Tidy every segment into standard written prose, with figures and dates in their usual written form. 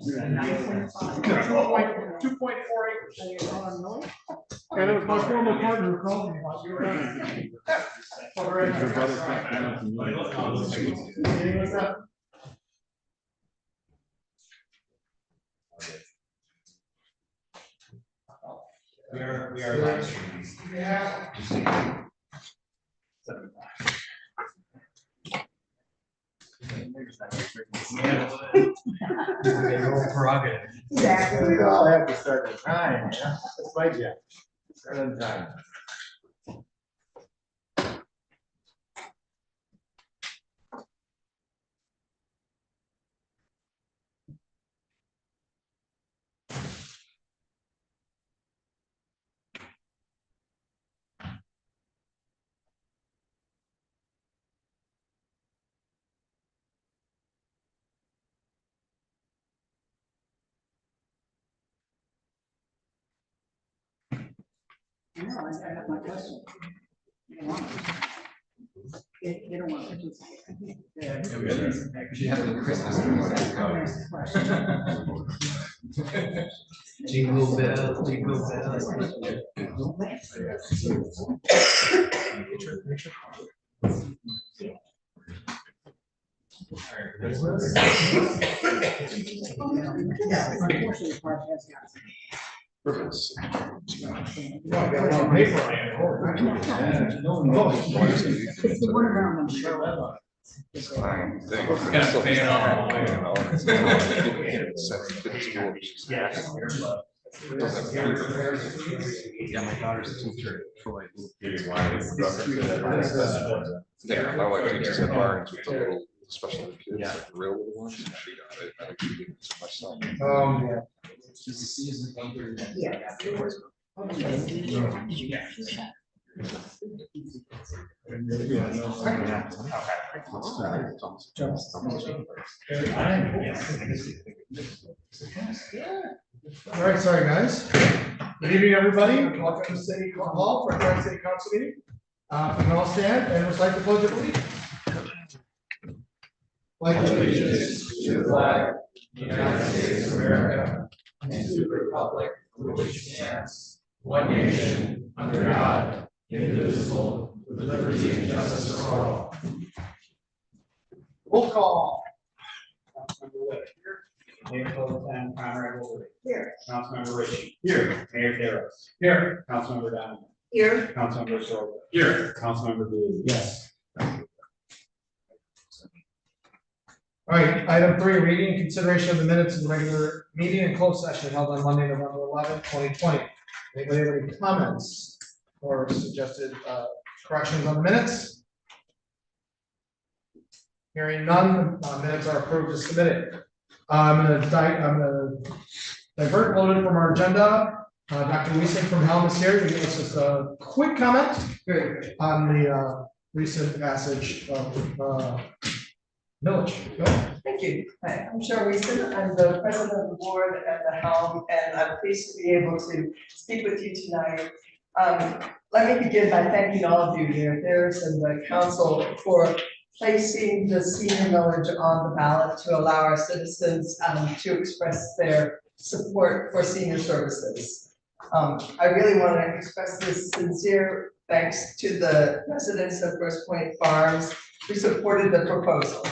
2.4 acres. And it was my former partner who called me about your We are live streaming. Yeah. Prerogative. Exactly. We all have to start at 9. Yeah? That's my job. Start on time. No, I have my question. You don't want it. You don't want it. She has the Christmas jingle bells, jingle bells. Yeah, unfortunately, part has got. It's It's the one around them. Yeah, my daughter's a teacher at Troy. Yeah, my wife teaches at Barnes with the little special ed kids, Yeah. like the real little ones. And she got it. I think she did it to my son. Just a season. Yeah. All right, sorry, guys. Good evening, everybody. Welcome to City Hall for our joint city council meeting. We can all stand and recite the pledge of allegiance. Pledge allegiance to the flag of the United States of America and to the republic for which it stands, one nation, under God, indivisible, with liberty and justice for all. Roll call. Councilmember Witt. Mayor Protem Conrad Wolverine. Here. Councilmember Ritchie. Here. Mayor Darrow. Here. Councilmember Donovan. Here. Councilmember Sorrell. Here. Councilmember Blue. Yes. All right, item 3, reading consideration of the minutes of the regular meeting and closed session held on Monday, November 11, 2020. Anybody have any comments or suggested corrections on the minutes? Hearing none, minutes are approved as submitted. I'm going to divert a little bit from our agenda. Dr. Wiesing from Helm is here to give us just a quick comment on the recent passage of Village. Thank you. Hi, I'm Cheryl Wieston. I'm the president of the board at the Helm, and I'm pleased to be able to speak with you tonight. Let me begin by thanking all of you, Mayor Harris and the council, for placing the senior village on the ballot to allow our citizens to express their support for senior services. I really want to express this sincere thanks to the residents of First Point Farms who supported the proposal.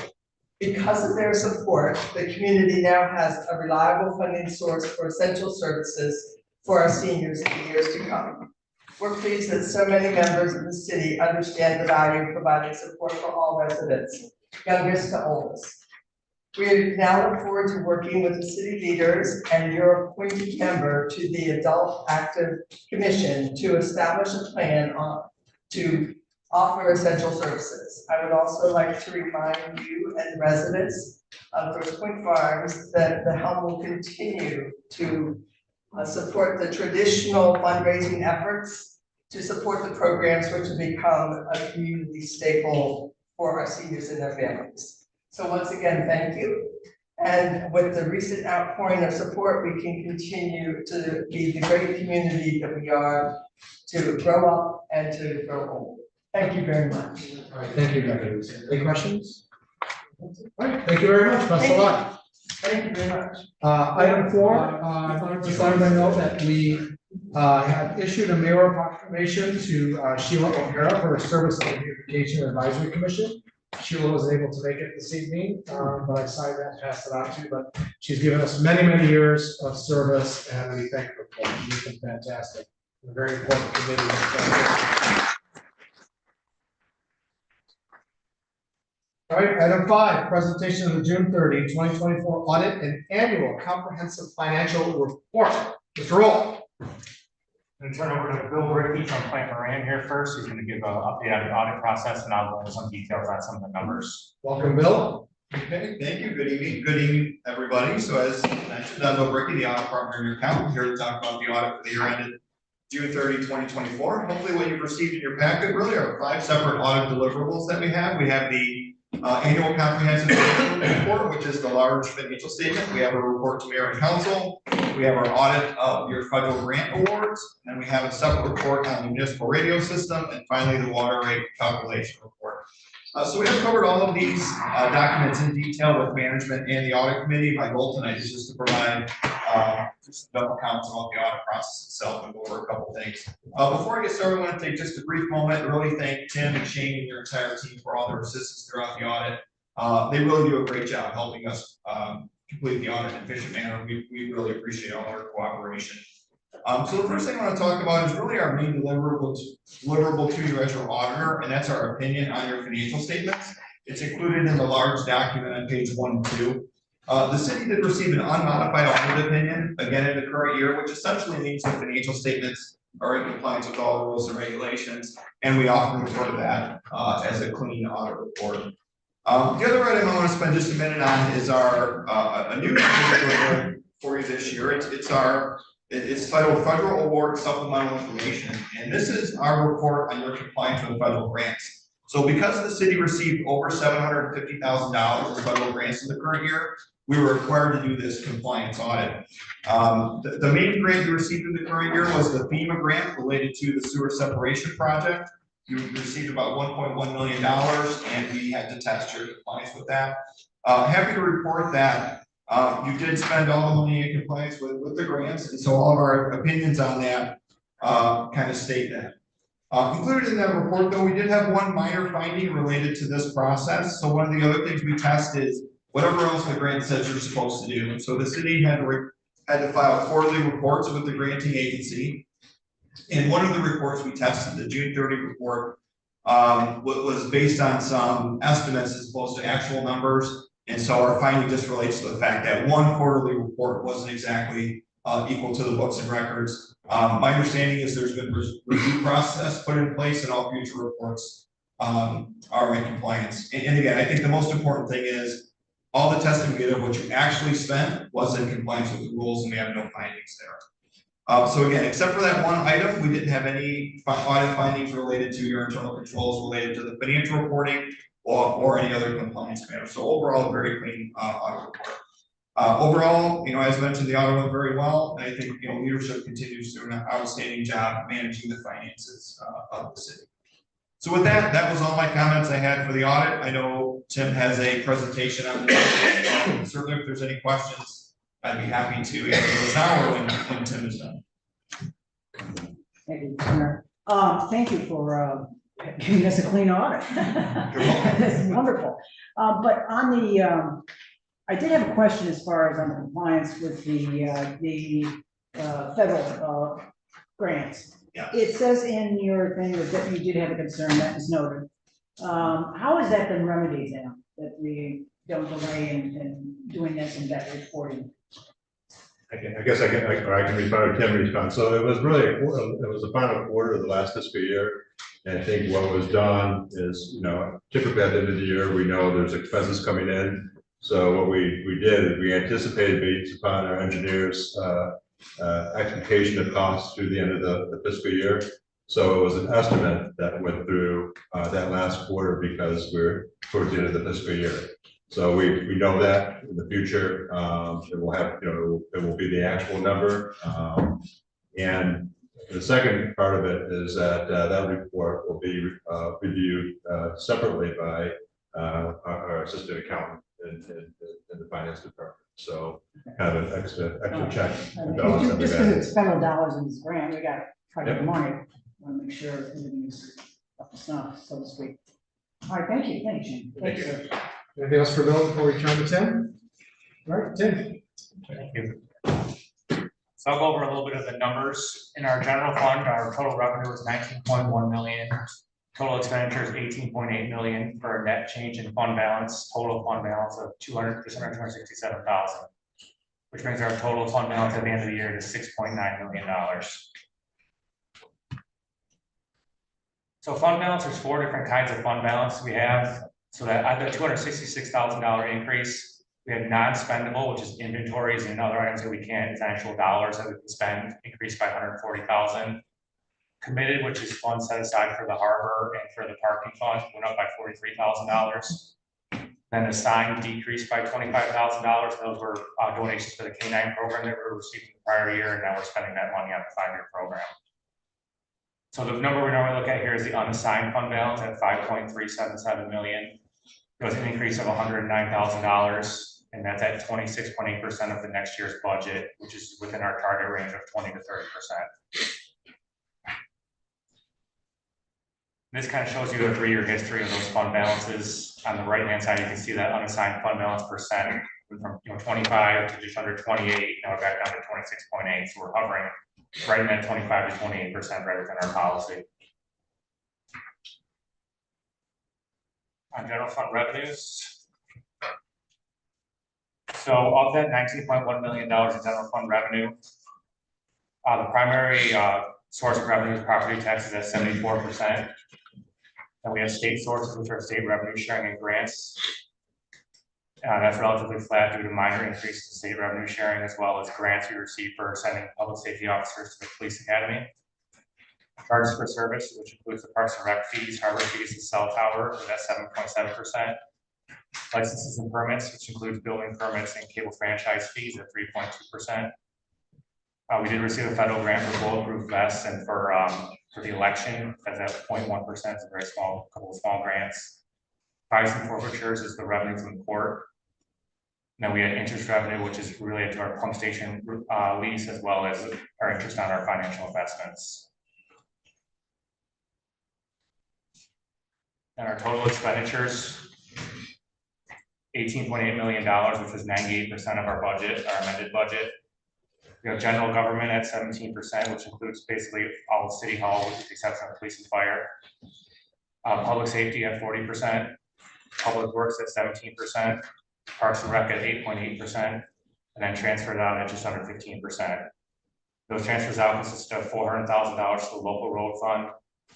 Because of their support, the community now has a reliable funding source for essential services for our seniors in the years to come. We're pleased that so many members of the city understand the value of providing support for all residents, youngest to oldest. We now look forward to working with the city leaders and your appointed member to the Adult Active Commission to establish a plan to offer essential services. I would also like to remind you and residents of First Point Farms that the Helm will continue to support the traditional fundraising efforts to support the programs which have become a community staple for our seniors and their families. So once again, thank you. And with the recent outpouring of support, we can continue to be the great community that we are, to grow up and to grow old. Thank you very much. All right, thank you, Dr. Wiesing. Any questions? All right, thank you very much. Best of luck. Thank you very much. Item 4, I wanted to let everybody know that we have issued a mayoral proclamation to Sheila O'Hara for her service on the Beautification Advisory Commission. Sheila was able to make it this evening, but I signed that and passed it on to you, but she's given us many, many years of service, and we thank her for it. She's been fantastic. A very important committee. All right, item 5, presentation of the June 30, 2024 audit and annual comprehensive financial report. Mr. Roll. And turn over to Bill Rickey from Plant Moran here first. He's going to give an update on the audit process, and I'll go into some details on some of the numbers. Welcome, Bill. Okay, thank you. Good evening, everybody. So as mentioned, I'm Bill Rickey, the audit partner in your account, here to talk about the audit for the year ended June 30, 2024. Hopefully what you've received in your packet really are 5 separate audit deliverables that we have. We have the annual comprehensive financial report, which is the large financial statement. We have a report to mayor and council. We have our audit of your federal grant awards, and then we have a separate report on the municipal radio system, and finally the water rate calculation report. So we have covered all of these documents in detail with management and the audit committee. My goal tonight is just to provide just some double counts about the audit process itself and go over a couple things. Before I get started, I want to take just a brief moment and really thank Tim and Shane and your entire team for all their assistance throughout the audit. They really do a great job helping us complete the audit in an efficient manner. We really appreciate all our cooperation. So the first thing I want to talk about is really our main deliverable to you as your auditor, and that's our opinion on your financial statements. It's included in the large document on page 1 and 2. The city did receive an unmodified audit opinion, again in the current year, which essentially means the financial statements are in compliance with all the rules and regulations, and we often refer to that as a clean audit report. The other item I want to spend just a minute on is our a new report for you this year. It's titled Federal Award Supplemental Information, and this is our report on your compliance with federal grants. So because the city received over $750,000 in federal grants in the current year, we were required to do this compliance audit. The main grant we received in the current year was the FEMA grant related to the sewer separation project. You received about $1.1 million, and we had to test your compliance with that. Happy to report that you did spend all the money in compliance with the grants, and so all of our opinions on that kind of state that. Included in that report, though, we did have one minor finding related to this process. So one of the other things we test is whatever else the grant says you're supposed to do. And so the city had to file quarterly reports with the granting agency. And one of the reports we tested, the June 30 report, was based on some estimates as opposed to actual numbers. And so our finding just relates to the fact that one quarterly report wasn't exactly equal to the books and records. My understanding is there's been review process put in place, and all future reports are in compliance. And again, I think the most important thing is all the testing we did of what you actually spent was in compliance with the rules, and we have no findings there. So again, except for that one item, we didn't have any audit findings related to your internal controls related to the financial reporting or any other compliance matter. So overall, a very clean audit report. Overall, as mentioned, the audit went very well, and I think leadership continues to do an outstanding job managing the finances of the city. So with that, that was all my comments I had for the audit. I know Tim has a presentation on this. Certainly, if there's any questions, I'd be happy to answer those now or when Tim is done. Thank you, Commissioner. Thank you for giving us a clean audit. That's wonderful. But on the, I did have a question as far as on compliance with the federal grants. Yeah. It says in your thing that you did have a concern that was noted. How has that been remedied now, that we don't delay in doing this and that reporting? I guess I can respond, Tim respond. So it was really, it was the final quarter of the last fiscal year. And I think what was done is, typically at the end of the year, we know there's expenses coming in. So what we did is we anticipated based upon our engineers' expectation of costs through the end of the fiscal year. So it was an estimate that went through that last quarter because we're towards the end of the fiscal year. So we know that in the future it will have, it will be the actual number. And the second part of it is that that report will be reviewed separately by our assistant accountant in the finance department. So kind of an extra check. And balance just that we because had. it's federal dollars in this grant, we got quite a bit of money. Want to make sure everything is up to snuff, so to speak. All right, thank you, thank you. Thank you. Sir. Anything else for Bill before we turn to Tim? All right, Tim. Thank you. So I'll go over a little bit of the numbers. In our general fund, our total revenue was 19.1 million. Total expenditures 18.8 million for a net change in fund balance, total fund balance of just under 267,000. Which brings our total fund balance at the end of the year to $6.9 million. So fund balance, there's 4 different kinds of fund balance we have. So that at the $266,000 increase, we had non-spendable, which is inventories and other items that we can't, it's actual dollars that we can spend, increased by 140,000. Committed, which is funds set aside for the harbor and for the parking fund, went up by $43,000. Then assigned decreased by $25,000. Those were donations for the K-9 program that we were receiving the prior year, and now we're spending that money on the 5-year program. So the number we normally look at here is the unassigned fund balance at 5.377 million. It was an increase of $109,000, and that's at 26.8% of the next year's budget, which is within our target range of 20 to 30%. This kind of shows you a 3-year history of those fund balances. On the right-hand side, you can see that unassigned fund balance percent from 25 to just under 28, now we're back down to 26.8. So we're hovering right in that 25 to 28% right within our policy. On general fund revenues. So of that $19.1 million in general fund revenue, the primary source of revenue is property taxes at 74%. And we have state sources, which are state revenue sharing and grants. That's relatively flat due to minor increases in state revenue sharing, as well as grants we receive for sending public safety officers to the police academy. Charges for service, which includes the Parks and Rec fees, harbor fees, and cell tower, that's 7.7%. Licenses and permits, which includes building permits and cable franchise fees at 3.2%. We did receive a federal grant for bulletproof vests and for the election, that's at 0.1%, it's a very small, couple of small grants. Fines and forfeitures is the revenue from the court. Then we had interest revenue, which is related to our pump station lease, as well as our interest on our financial investments. And our total expenditures, $18.8 million, which was 98% of our budget, our amended budget. We have general government at 17%, which includes basically all of City Hall, with the exception of police and fire. Public safety at 40%, public works at 17%, Parks and Rec at 8.8%, and then transferred out at just under 15%. Those transfers out consist of $400,000 to the local road fund,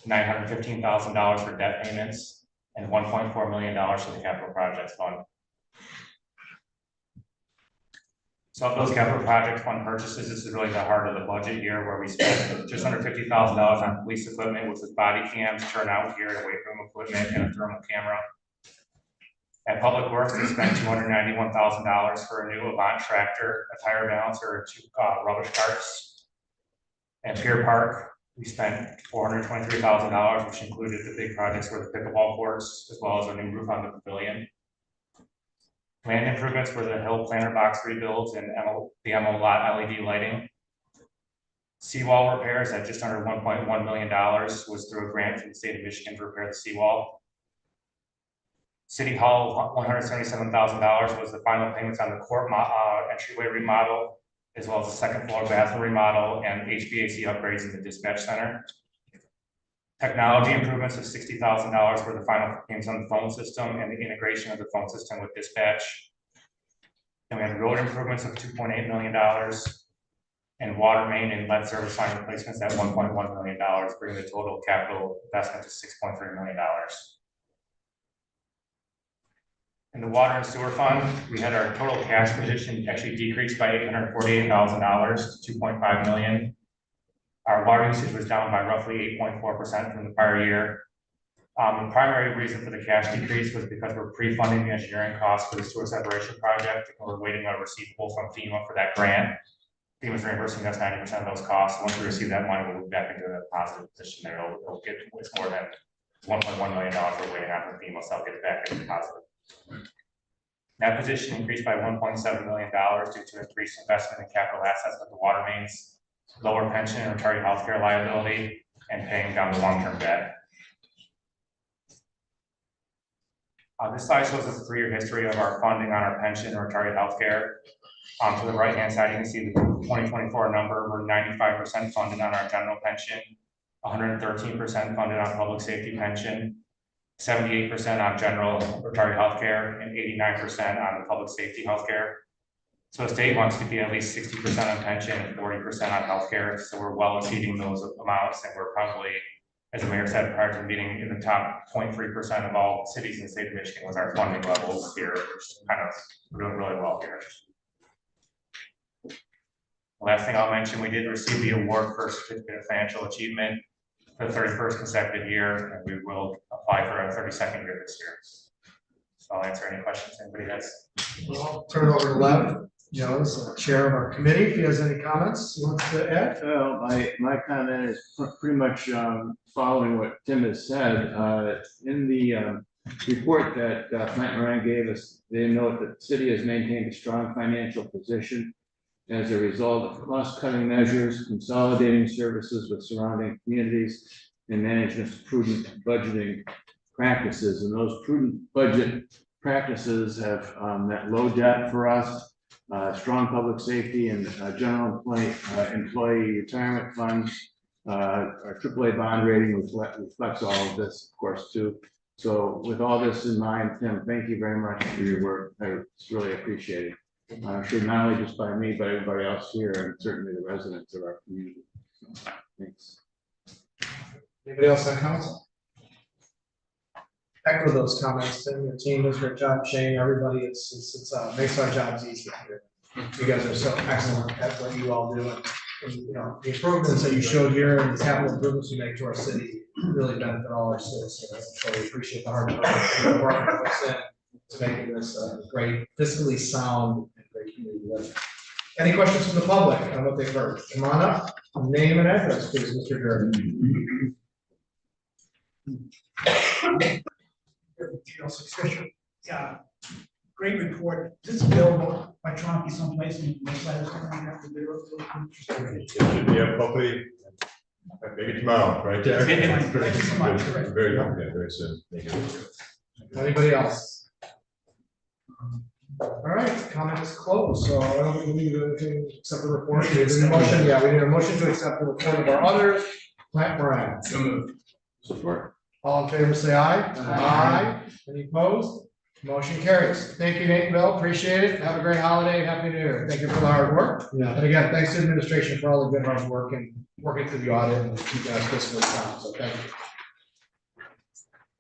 $915,000 for debt payments, and $1.4 million to the capital projects fund. So of those capital project fund purchases, this is really the heart of the budget year, where we spent just under $50,000 on police equipment, which was body cams, turnout gear, weight room equipment, and a thermal camera. At Public Works, we spent $291,000 for a new Avant tractor, a tire balancer, and 2 rubbish carts. At Pier Park, we spent $423,000, which included the big projects for the pickleball courts, as well as a new roof on the pavilion. Land improvements were the Hill planter box rebuilds and the MO lot LED lighting. Seawall repairs at just under $1.1 million was through a grant from the state of Michigan to repair the seawall. City Hall, $177,000 was the final payments on the court entryway remodel, as well as the second floor bathroom remodel and HVAC upgrades in the dispatch center. Technology improvements of $60,000 were the final payments on the phone system and the integration of the phone system with dispatch. And we had road improvements of $2.8 million and water main and lead service line replacements at $1.1 million, bringing the total capital investment to $6.3 million. In the water and sewer fund, we had our total cash position actually decreased by $848,000 to $2.5 million. Our water usage was down by roughly 8.4% from the prior year. The primary reason for the cash decrease was because we're pre-funding the engineering costs for the sewer separation project, and we're waiting on a receivable from FEMA for that grant. FEMA's reimbursing us 90% of those costs. Once we receive that money, we'll be back into a positive position there. It'll get, it's more than $1.1 million we're waiting on from FEMA, so I'll get it back into positive. That position increased by $1.7 million due to increased investment in capital assets with the water mains, lower pension and retiree healthcare liability, and paying down the long-term debt. This slide shows us a 3-year history of our funding on our pension and retiree healthcare. To the right-hand side, you can see the 2024 number. We're 95% funded on our general pension, 113% funded on public safety pension, 78% on general retiree healthcare, and 89% on the public safety healthcare. So the state wants to be at least 60% on pension and 40% on healthcare. So we're well exceeding those amounts, and we're probably, as the mayor said prior to the meeting, in the top 0.3% of all cities in the state of Michigan with our funding levels here, which is kind of, we're doing really well here. The last thing I'll mention, we did receive the award for certificate of financial achievement for the 31st consecutive year, and we will apply for our 32nd year this year. So I'll answer any questions anybody has. I'll turn it over to Lev, as the chair of our committee, if he has any comments he wants to add. Well, my comment is pretty much following what Tim has said. In the report that Plant Moran gave us, they note that the city has maintained a strong financial position as a result of cost-cutting measures, consolidating services with surrounding communities, and management's prudent budgeting practices. And those prudent budget practices have meant low debt for us, strong public safety and general employee retirement funds. Our AAA bond rating reflects all of this, of course, too. So with all this in mind, Tim, thank you very much for your work. It's really appreciated. I'm sure not only just by me, but everybody else here, and certainly the residents of our community. Thanks. Anybody else on council? Echo those comments, Tim. Your team does a great job. Shane, everybody, it's makes our jobs easier here. You guys are so excellent at what you all do, and the improvements that you showed here and the capital improvements you make to our city really benefit all our citizens. So we appreciate the hard work the department puts in to making this a great fiscally sound and great community living. Any questions from the public on what they've heard? Come on up, name and address, please, Mr. Jordan. Yeah, great report. This bill electronically someplace in the website or something. You have to do It should be up hopefully, maybe tomorrow, right there. Thank you so much. Very, very soon. Thank you. Anybody else? All right, comment is closed, so I don't think we need to do anything except the report. We need a motion, we need a motion to accept the report of our others. Plant Moran. So moved. Support. All in favor, say aye. Aye. Any opposed? Motion carries. Thank you, Nate Bill, appreciate it. Have a great holiday, happy New Year. Thank you for the hard work. Yeah. And again, thanks to administration for all the good hard work and working through the audit and keeping us fiscally sound, so thank you.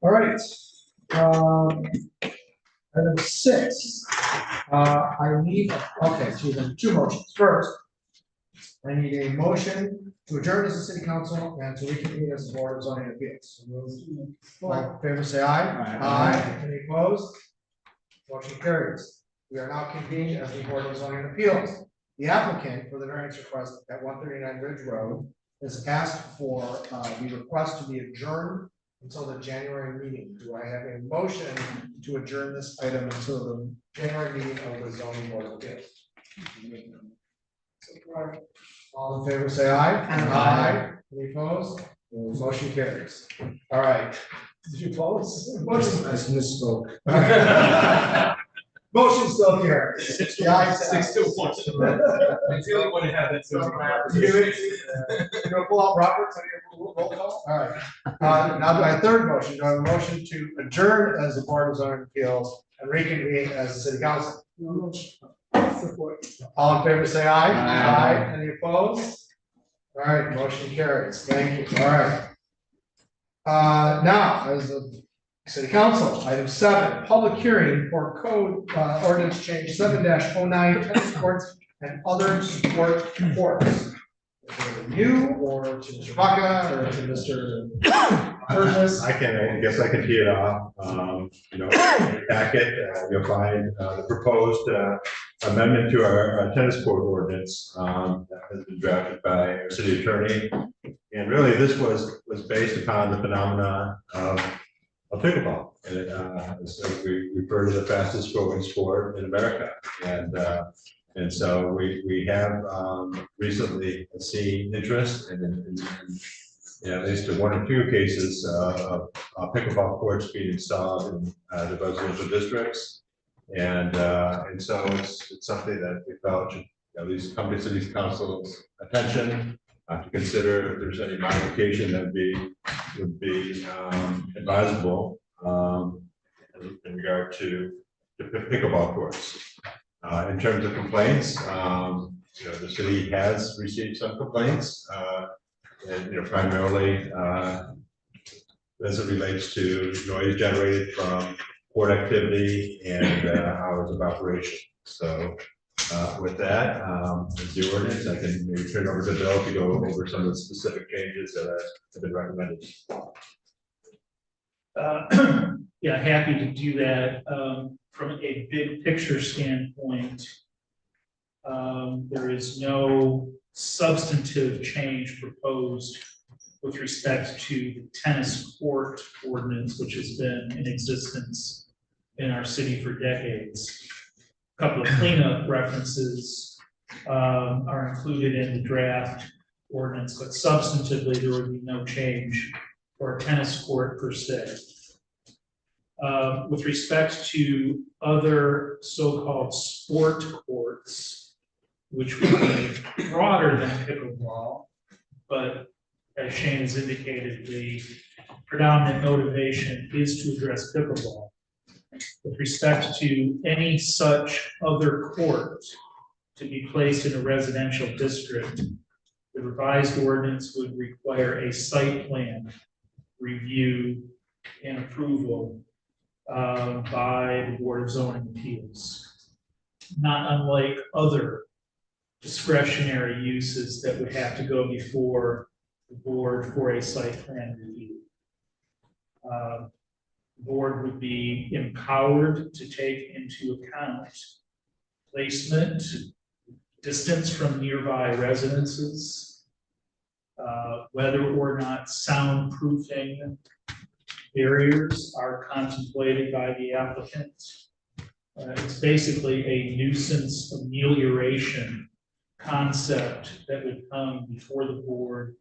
All right. Item 6, I need, okay, two motions. First, I need a motion to adjourn as a city council and to reconvene as the board of zoning appeals. All in favor, say aye. Aye. Any opposed? Motion carries. We are now convened as the board of zoning appeals. The applicant for the variance request at 139 Ridge Road has asked for the request to be adjourned until the January meeting. Do I have a motion to adjourn this item until the January meeting of the zoning board of appeals? All in favor, say aye. Aye. Any opposed? Motion carries. All right. Did you close? Motion. I misspoke. Motion still carries. The ayes have it. 6-1. I feel like when it happens. You gonna pull out Roberts? Roll call? All right. Now do I have a third motion? Do I have a motion to adjourn as the board of zoning appeals and reconvene as the city council? Support. All in favor, say aye. Aye. Any opposed? All right, motion carries. Thank you. All right. Now, as the city council, item 7, public hearing for code ordinance change 7-09 tennis courts and other sport courts. You or to Mr. Baca or to Mr. Burgess? I guess I can tee it off. In the packet, you'll find the proposed amendment to our tennis court ordinance that has been drafted by our city attorney. And really, this was based upon the phenomenon of pickleball. And so we refer to the fastest growing sport in America. And so we have recently seen interest in at least in one or two cases of pickleball courts being installed in the residential districts. And so it's something that we felt should at least come to city council's attention to consider if there's any modification that would be advisable in regard to pickleball courts. In terms of complaints, the city has received some complaints, and primarily as it relates to noise generated from port activity and hours of operation. So with that, the ordinance, I can maybe turn over to Bill to go over some of the specific changes that have been recommended. Yeah, happy to do that. From a big picture standpoint, there is no substantive change proposed with respect to the tennis court ordinance, which has been in existence in our city for decades. A couple of cleanup references are included in the draft ordinance, but substantively there would be no change for a tennis court per se. With respect to other so-called sport courts, which would be broader than pickleball, but as Shane has indicated, the predominant motivation is to address pickleball. With respect to any such other court to be placed in a residential district, the revised ordinance would require a site plan review and approval by the Board of Zoning Appeals, not unlike other discretionary uses that would have to go before the board for a site plan review. The board would be empowered to take into account placement, distance from nearby residences, whether or not soundproofing barriers are contemplated by the applicant. It's basically a nuisance amelioration concept that would come before the board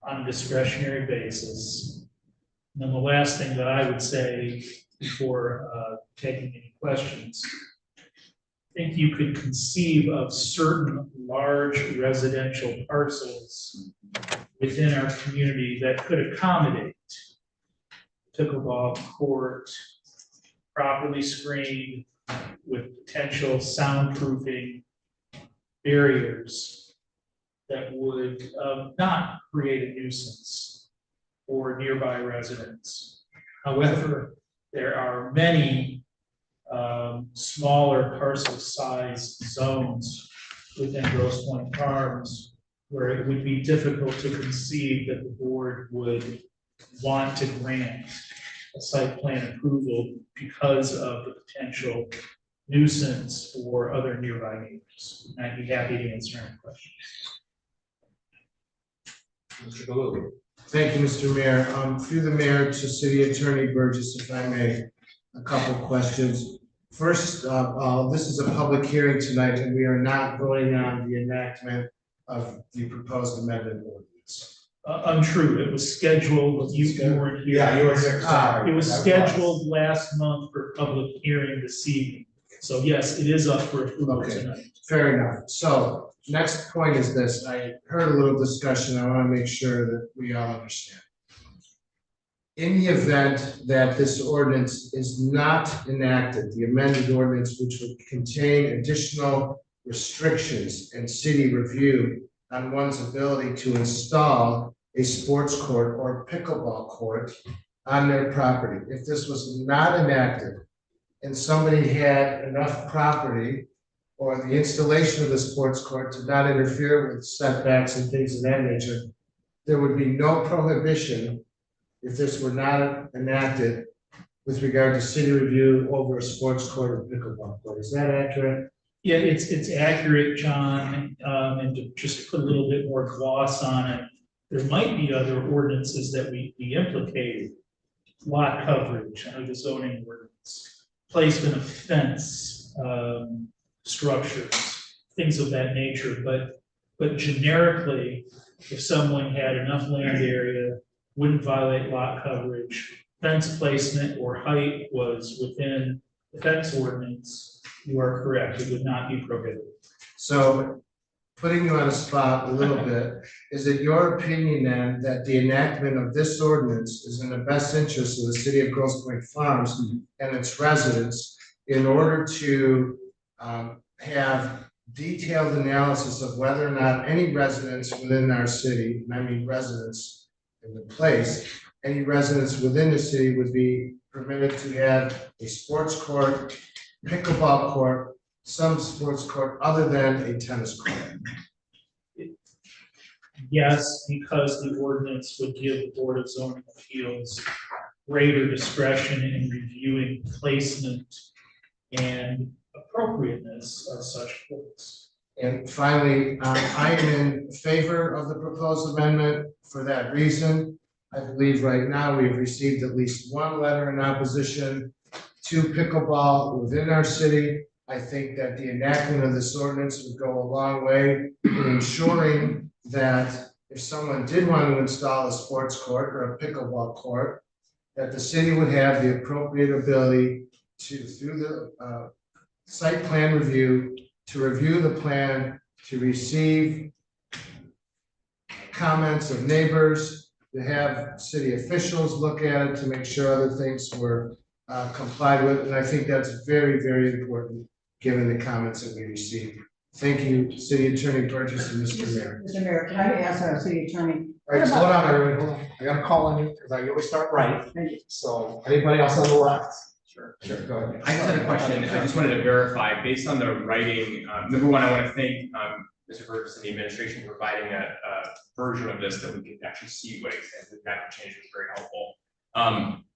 on a discretionary basis. And then the last thing that I would say before taking any questions, I think you could conceive of certain large residential parcels within our community that could accommodate pickleball court, properly screened with potential soundproofing barriers that would not create a nuisance for nearby residents. However, there are many smaller parcel size zones within Grosse Pointe Farms where it would be difficult to conceive that the board would want to grant a site plan approval because of the potential nuisance for other nearby neighbors. And I'd be happy to answer any questions. Mr. Gallow. Thank you, Mr. Mayor. Through the mayor to City Attorney Burgess, if I may, a couple of questions. First, this is a public hearing tonight, and we are not voting on the enactment of the proposed amendment ordinance. Untrue. It was scheduled, but you weren't here. Yeah, you were here. Sorry. It was scheduled last month for public hearing this evening. So yes, it is up for approval Okay. tonight. Fair enough. So next point is this. I heard a little discussion. I want to make sure that we all understand. In the event that this ordinance is not enacted, the amended ordinance, which would contain additional restrictions and city review on one's ability to install a sports court or pickleball court on their property. If this was not enacted and somebody had enough property or the installation of the sports court to not interfere with setbacks and things of that nature, there would be no prohibition if this were not enacted with regard to city review over a sports court or pickleball court. Is that accurate? Yeah, it's accurate, John, and to just put a little bit more gloss on it, there might be other ordinances that we implicated lot coverage under the zoning ordinance, placement of fence, structures, things of that nature, but generically, if someone had enough land area, wouldn't violate lot coverage, fence placement or height was within the fence ordinance, you are correct, it would not be prohibited. So, putting you on a spot a little bit, is it your opinion then that the enactment of this ordinance is in the best interest of the city of Grosse Pointe Farms and its residents in order to have detailed analysis of whether or not any residents within our city, and I mean residents in the place, any residents within the city would be permitted to have a sports court, pickleball court, some sports court other than a tennis court? Yes, because the ordinance would give the Board of Zoning Appeals greater discretion in reviewing placement and appropriateness of such courts. And finally, I am in favor of the proposed amendment for that reason. I believe right now we've received at least one letter in opposition to pickleball within our city. I think that the enactment of this ordinance would go a long way in ensuring that if someone did want to install a sports court or a pickleball court, that the city would have the appropriate ability to, through the site plan review, to review the plan, to receive comments of neighbors, to have city officials look at it to make sure other things were complied with. And I think that's very, very important, given the comments that we received. Thank you, City Attorney Burgess and Mr. Mayor. Mr. Mayor, can I ask our city attorney? All right, slow down, everybody, hold on. I gotta call on you, because I always start right. So anybody else on the left? Sure, go ahead. I just had a question. I just wanted to verify, based on the writing, number one, I want to thank Mr. Burgess and the administration for providing a version of this that we could actually see what it says. The map change was very helpful.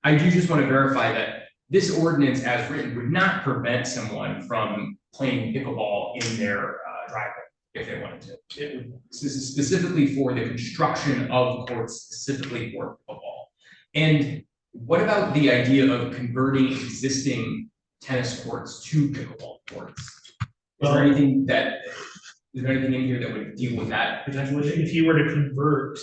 I do just want to verify that this ordinance as written would not prevent someone from playing pickleball in their driveway if they wanted to. It would, this is specifically for the construction of courts specifically for pickleball. And what about the idea of converting existing tennis courts to pickleball courts? Is there anything in here that would deal with that potentially? If you were to convert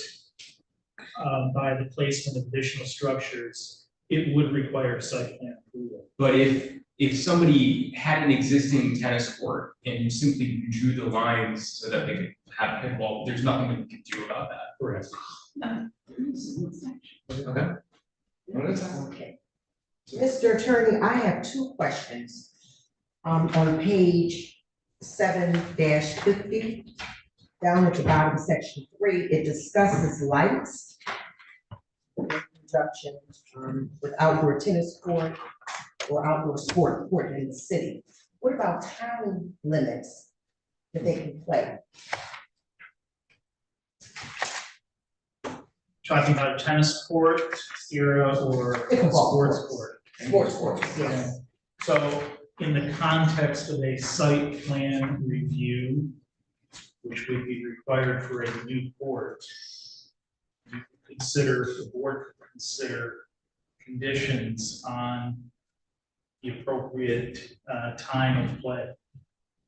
by the placement of additional structures, it would require site plan approval. But if somebody had an existing tennis court and you simply drew the lines so that they could have pickleball, there's nothing we can do about that. Correct. Okay. Okay. Mr. Attorney, I have two questions. On page 7-50, down at the bottom of section 3, it discusses lights. Conjunction with outdoor tennis court or outdoor sport court in the city. What about time limits that they can play? Talking about a tennis court era or a sports court? Sports courts, yes. So in the context of a site plan review, which would be required for a new court, you could consider, the board could consider conditions on the appropriate time of play.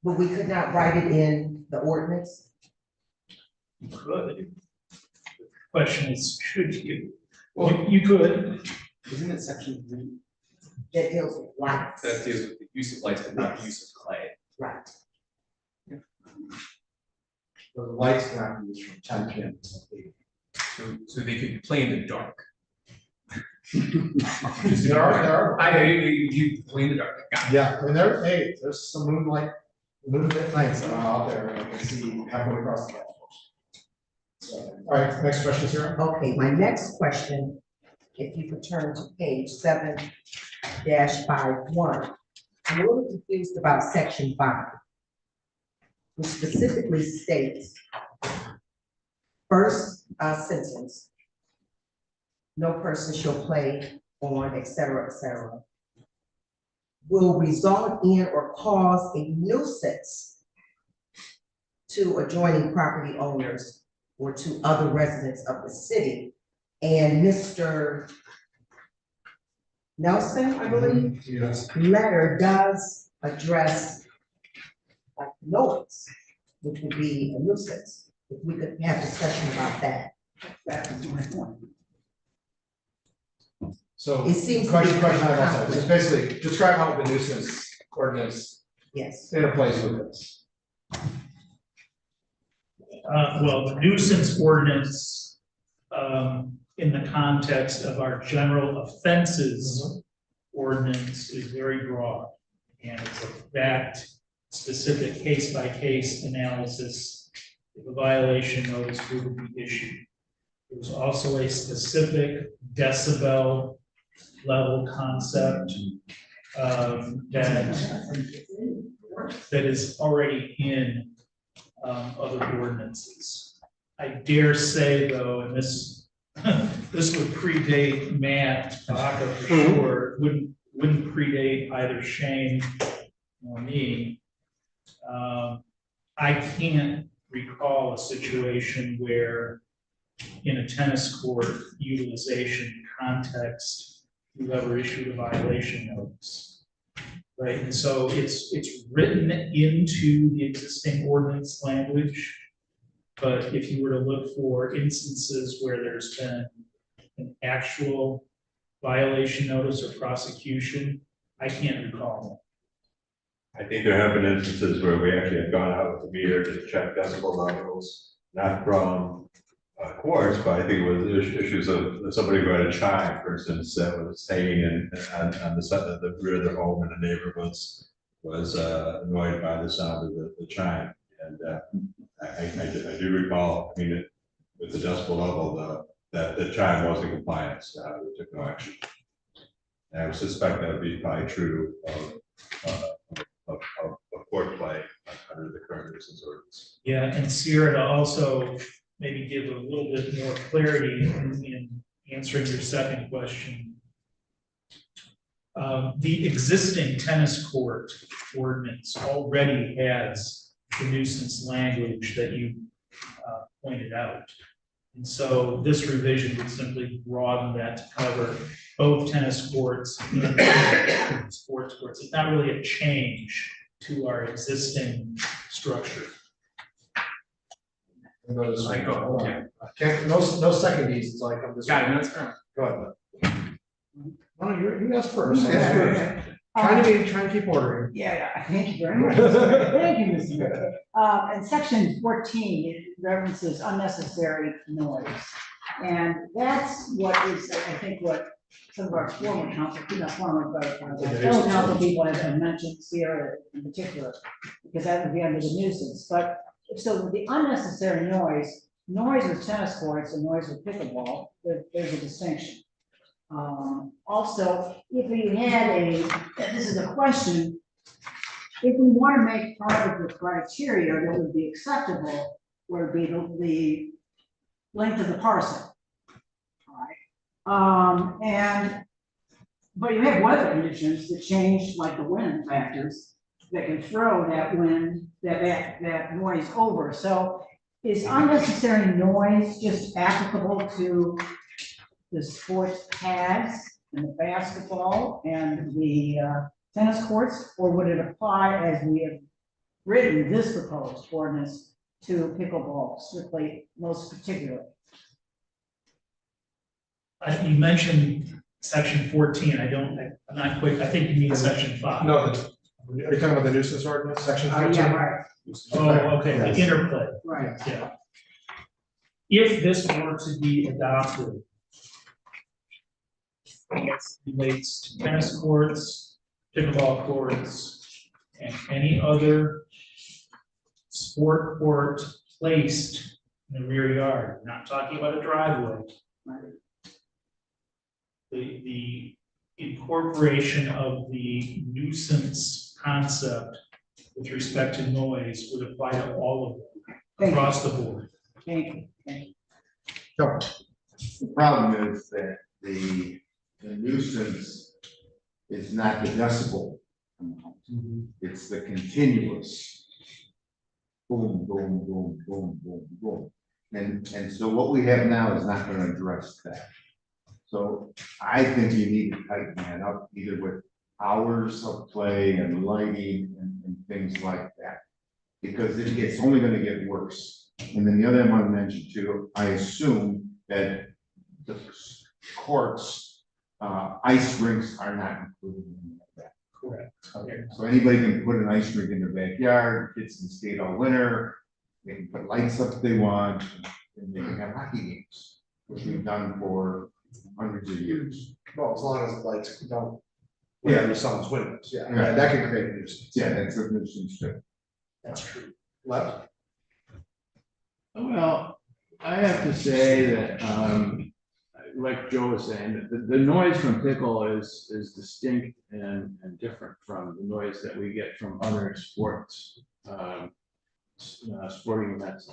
But we could not write it in the ordinance? You could. The question is, should you? Well, you could. Isn't it section 3? That deals with lights. That deals with the use of lights, but not the use of clay. Right. The lights cannot be used from 10 p.m. to 8. So they could play in the dark. There are. You play in the dark. Got it. Yeah, I mean, there's some moonlight nights out there, I can see halfway across the golf course. So, all right, next question, Sarah. Okay, my next question, if you could turn to page 7-51. I'm a little confused about section 5, which specifically states, first sentence, no person shall play on, et cetera, will result in or cause a nuisance to adjoining property owners or to other residents of the city. And Mr. Nelson, I believe, Yes. letter does address like noise, which would be a nuisance. If we could have discussion about that. That was my point. So, It seems to be question on kind of that side, it's basically describe how the nuisance ordinance Yes. interplays with this. Well, the nuisance ordinance, in the context of our general offenses ordinance is very broad. And it's a fact, specific case by case analysis if a violation notice were to be issued. There's also a specific decibel level concept that is already in other ordinances. I dare say though, and this this would predate Matt Baca for sure, wouldn't predate either Shane or me. I can't recall a situation where in a tennis court utilization context, you've ever issued a violation notice. Right, and so it's written into the existing ordinance language. But if you were to look for instances where there's been an actual violation notice or prosecution, I can't recall I think there have been instances where we actually have gone out with the meter to check decibel levels, not from courts, but I think it was issues of somebody who had a chime, for instance, that was hanging on the side of the rear of their home, and the neighbor was annoyed by the sound of the chime. And I do recall, I mean, with the decibel level, that the chime was in compliance, we took no action. And I would suspect that would be probably true of court play under the current nuisance ordinance. Yeah, and Sierra, to also maybe give a little bit more clarity in answering your second question. The existing tennis court ordinance already has the nuisance language that you pointed out. And so this revision would simply broaden that to cover both tennis courts and sports courts. It's not really a change to our existing structure. Can't, no secondies, it's like I'm just. Got it, that's fair. Go ahead. No, you asked first. Trying to keep ordering. Yeah, thank you very much. Thank you, Mr. Mayor. In section 14, it references unnecessary noise. And that's what is, I think, what some of our former council, not former, but fellow council people have mentioned, Sierra in particular, because that would be under the nuisance. But so with the unnecessary noise with tennis courts and noise with pickleball, there's a distinction. Also, if we had this is a question, if we want to make part of the criteria that would be acceptable, would be the length of the parcel. All right. But you have weather conditions that change, like the wind factors, that can throw that wind, that noise over. So is unnecessary noise just applicable to the sports pads and the basketball and the tennis courts, or would it apply as we have written this proposed ordinance to pickleball strictly, most particularly? You mentioned section 14. I'm not quick. I think you mean section 5. No, are you talking about the nuisance ordinance, section 14? Yeah, right. Oh, okay, the interplay. Right. Yeah. If this were to be adopted, it relates to tennis courts, pickleball courts, and any other sport court placed in the rear yard. We're not talking about a driveway. The incorporation of the nuisance concept with respect to noise would apply to all of them across the board. Thank you. Thank you. Go. The problem is that the nuisance is not the decibel amount. It's the continuous boom, boom, boom, boom, boom, boom. And so what we have now is not going to address that. So I think you need to tighten that up either with hours of play and lighting and things like that. Because it's only gonna get worse. And then the other thing I want to mention too, I assume that the courts, ice rinks are not included in that. Correct. Okay, so anybody can put an ice rink in their backyard, kids can skate all winter, they can put lights up if they want, and they can have hockey games, which we've done for hundreds of years. Well, as long as the lights don't. Whatever someone's windows, yeah, Right. that can create a nuisance. Yeah, that's a nuisance too. That's true. Left? Well, I have to say that, like Joe was saying, that the noise from pickle is distinct and different from the noise that we get from other sports, sporting events.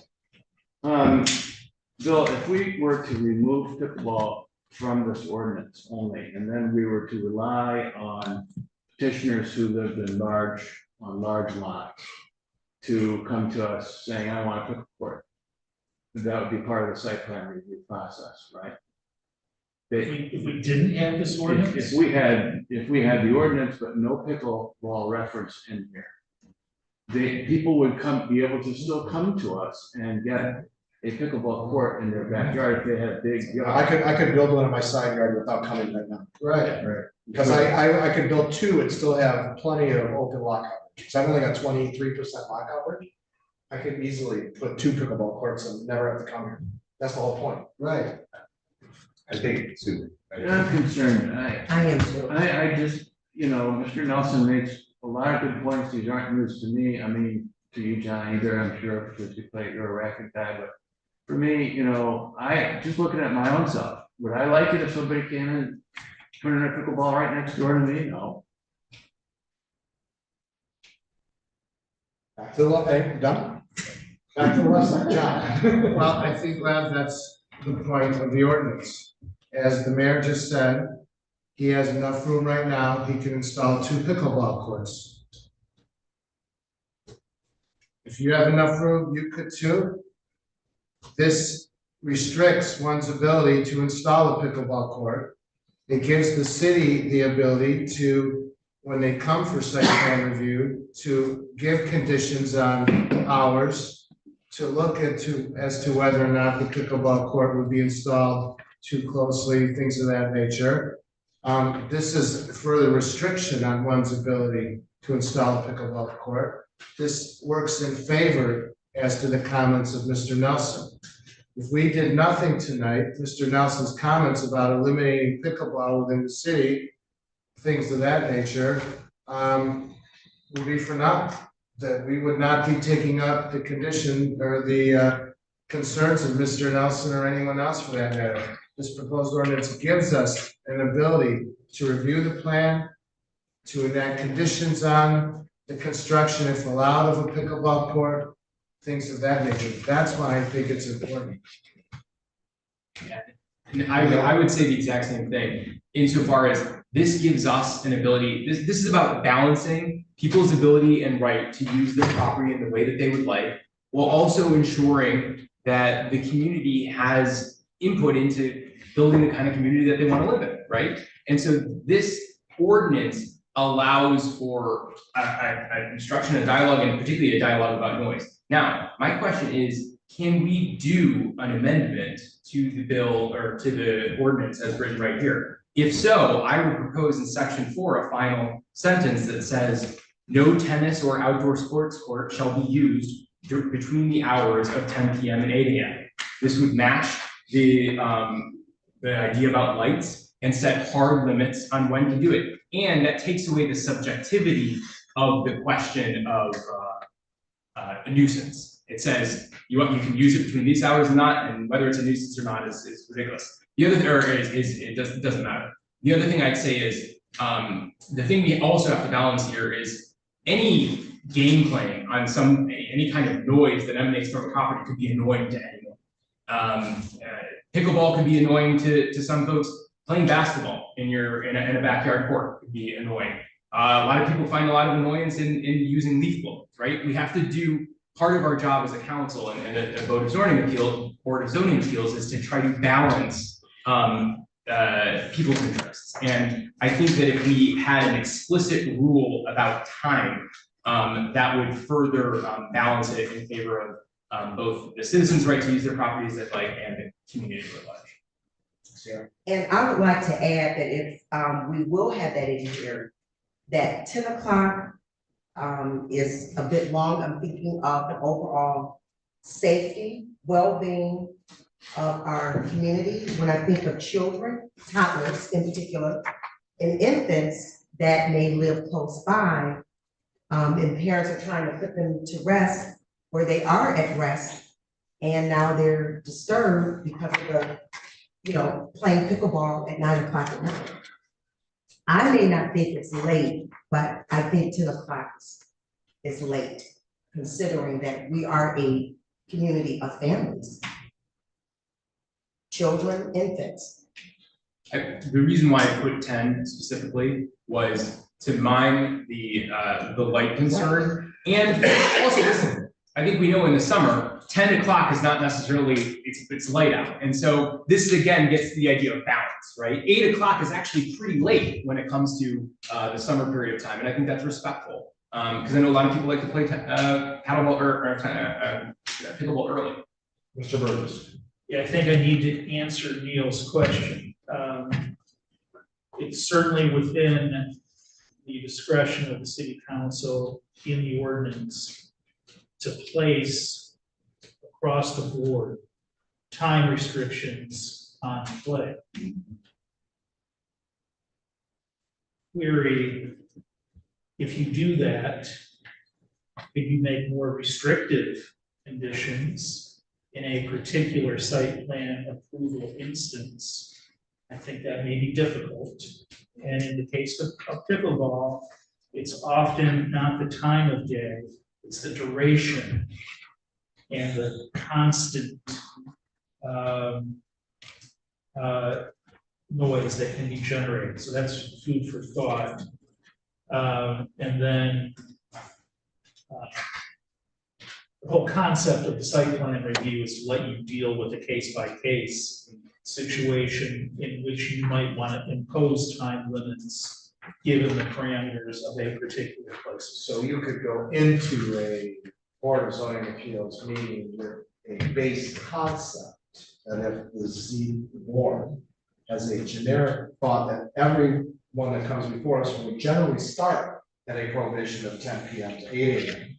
Bill, if we were to remove pickleball from this ordinance only, and then we were to rely on petitioners who lived in large lots to come to us saying, I want a pickleball, that would be part of the site plan review process, right? If we didn't have this ordinance. If we had the ordinance, but no pickleball reference in here, people would be able to still come to us and get a pickleball court in their backyard if they had big. I could build one in my side yard without coming right now. Right. Because I could build two and still have plenty of open lot coverage, because I've only got 23% lot coverage. I could easily put two pickleball courts and never have to come here. That's the whole point. Right. I think, Susan. I'm concerned, I am too. I just, Mr. Nelson makes a lot of good points, these aren't news to me, I mean, to you, John, either, I'm sure, because you're a racket guy, but for me, I, just looking at my own self, would I like it if somebody came and put in a pickleball right next door to me? No. Back to the, hey, done? Back to the rest of the job. Well, I think, Lev, that's the point of the ordinance. As the mayor just said, he has enough room right now, he can install two pickleball courts. If you have enough room, you could too. This restricts one's ability to install a pickleball court. It gives the city the ability to, when they come for site plan review, to give conditions on hours, to look into as to whether or not the pickleball court would be installed too closely, things of that nature. This is further restriction on one's ability to install a pickleball court. This works in favor as to the comments of Mr. Nelson. If we did nothing tonight, Mr. Nelson's comments about eliminating pickleball within the city, things of that nature, would be for naught. That we would not be taking up the condition or the concerns of Mr. Nelson or anyone else for that matter. This proposed ordinance gives us an ability to review the plan, to enact conditions on the construction, if allowed, of a pickleball court, things of that nature. That's why I think it's important. Yeah, and I would say the exact same thing, insofar as this gives us an ability, this is about balancing people's ability and right to use their property in the way that they would like, while also ensuring that the community has input into building the kind of community that they want to live in, right? And so this ordinance allows for an instruction, a dialogue, and particularly a dialogue about noise. Now, my question is, can we do an amendment to the bill or to the ordinance as written right here? If so, I would propose in section 4 a final sentence that says, no tennis or outdoor sports court shall be used between the hours of 10 p.m. and 8 a.m. This would match the idea about lights and set hard limits on when to do it. And that takes away the subjectivity of the question of a nuisance. It says you can use it between these hours and not, and whether it's a nuisance or not is ridiculous. The other it doesn't matter. The other thing I'd say is the thing we also have to balance here is any game playing on any kind of noise that emanates from a property could be annoying to anyone. Pickleball could be annoying to some folks. Playing basketball in a backyard court could be annoying. A lot of people find a lot of annoyance in using leaf blowers, right? We have to do part of our job as a council and a board of zoning appeals is to try to balance people's interests. And I think that if we had an explicit rule about time, that would further balance it in favor of both the citizens' right to use their properties at like and the community at large. And I would like to add that if we will have that in here, that 10 o'clock is a bit long. I'm thinking of the overall safety, well-being of our community. When I think of children, toddlers in particular, and infants that may live close by, and parents are trying to put them to rest where they are at rest, and now they're disturbed because of the, playing pickleball at 9 o'clock at night. I may not think it's late, but I think 10 o'clock is late, considering that we are a community of families. Children, infants. The reason why I put 10 specifically was to mime the light concern. And also, listen, I think we know in the summer, 10 o'clock is not necessarily, it's light out. And so this again gets to the idea of balance, right? 8 o'clock is actually pretty late when it comes to the summer period of time. And I think that's respectful. Because I know a lot of people like to play paddleball or pickleball early. Mr. Burgess. Yeah, I think I need to answer Neil's question. It's certainly within the discretion of the city council in the ordinance to place across the board time restrictions on play. Query, if you do that, could you make more restrictive conditions in a particular site plan approval instance? I think that may be difficult. And in the case of pickleball, it's often not the time of day, it's the duration and the constant noise that can be generated. So that's food for thought. And then the whole concept of the site plan review is to let you deal with a case-by-case situation in which you might want to impose time limits given the parameters of a particular place. So you could go into a Board of Zoning Appeals meeting with a base concept, and if the board has a generic thought that every one that comes before us, we generally start at a prohibition of 10 p.m. to 8 a.m.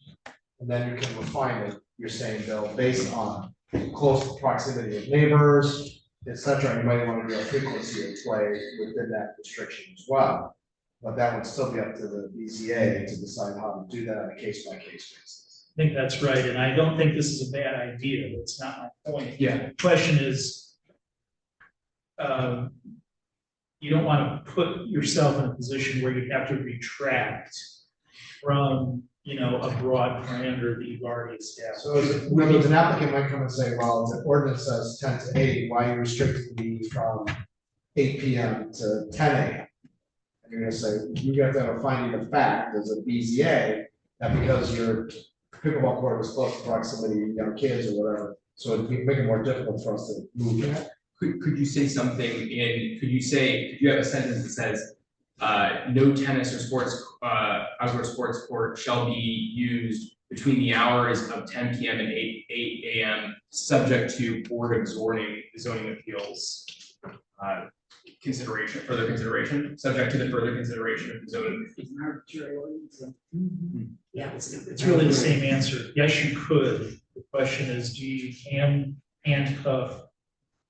And then you can refine it, you're saying, Bill, based on close proximity of neighbors, etc. You might want to do a frequency of play within that restriction as well. But that would still be up to the BZA to decide how to do that on a case-by-case basis. I think that's right, and I don't think this is a bad idea. That's not my point. Yeah. The question is, you don't want to put yourself in a position where you have to retract from, a broad parameter that you've already established. So an applicant might come and say, well, the ordinance says 10 to 8, why are you restricting me from 8 p.m. to 10 a.m.? And you're gonna say, you have to have a finding of fact as a BZA, that because your pickleball court is close to proximity, kids or whatever, so it'd make it more difficult for us to move that. Could you say something could you have a sentence that says, no tennis or outdoor sports court shall be used between the hours of 10 p.m. and 8 a.m. subject to Board of Zoning Appeals further consideration, subject to the further consideration of the zoning. Yeah, it's really the same answer. Yes, you could. The question is, do you handcuff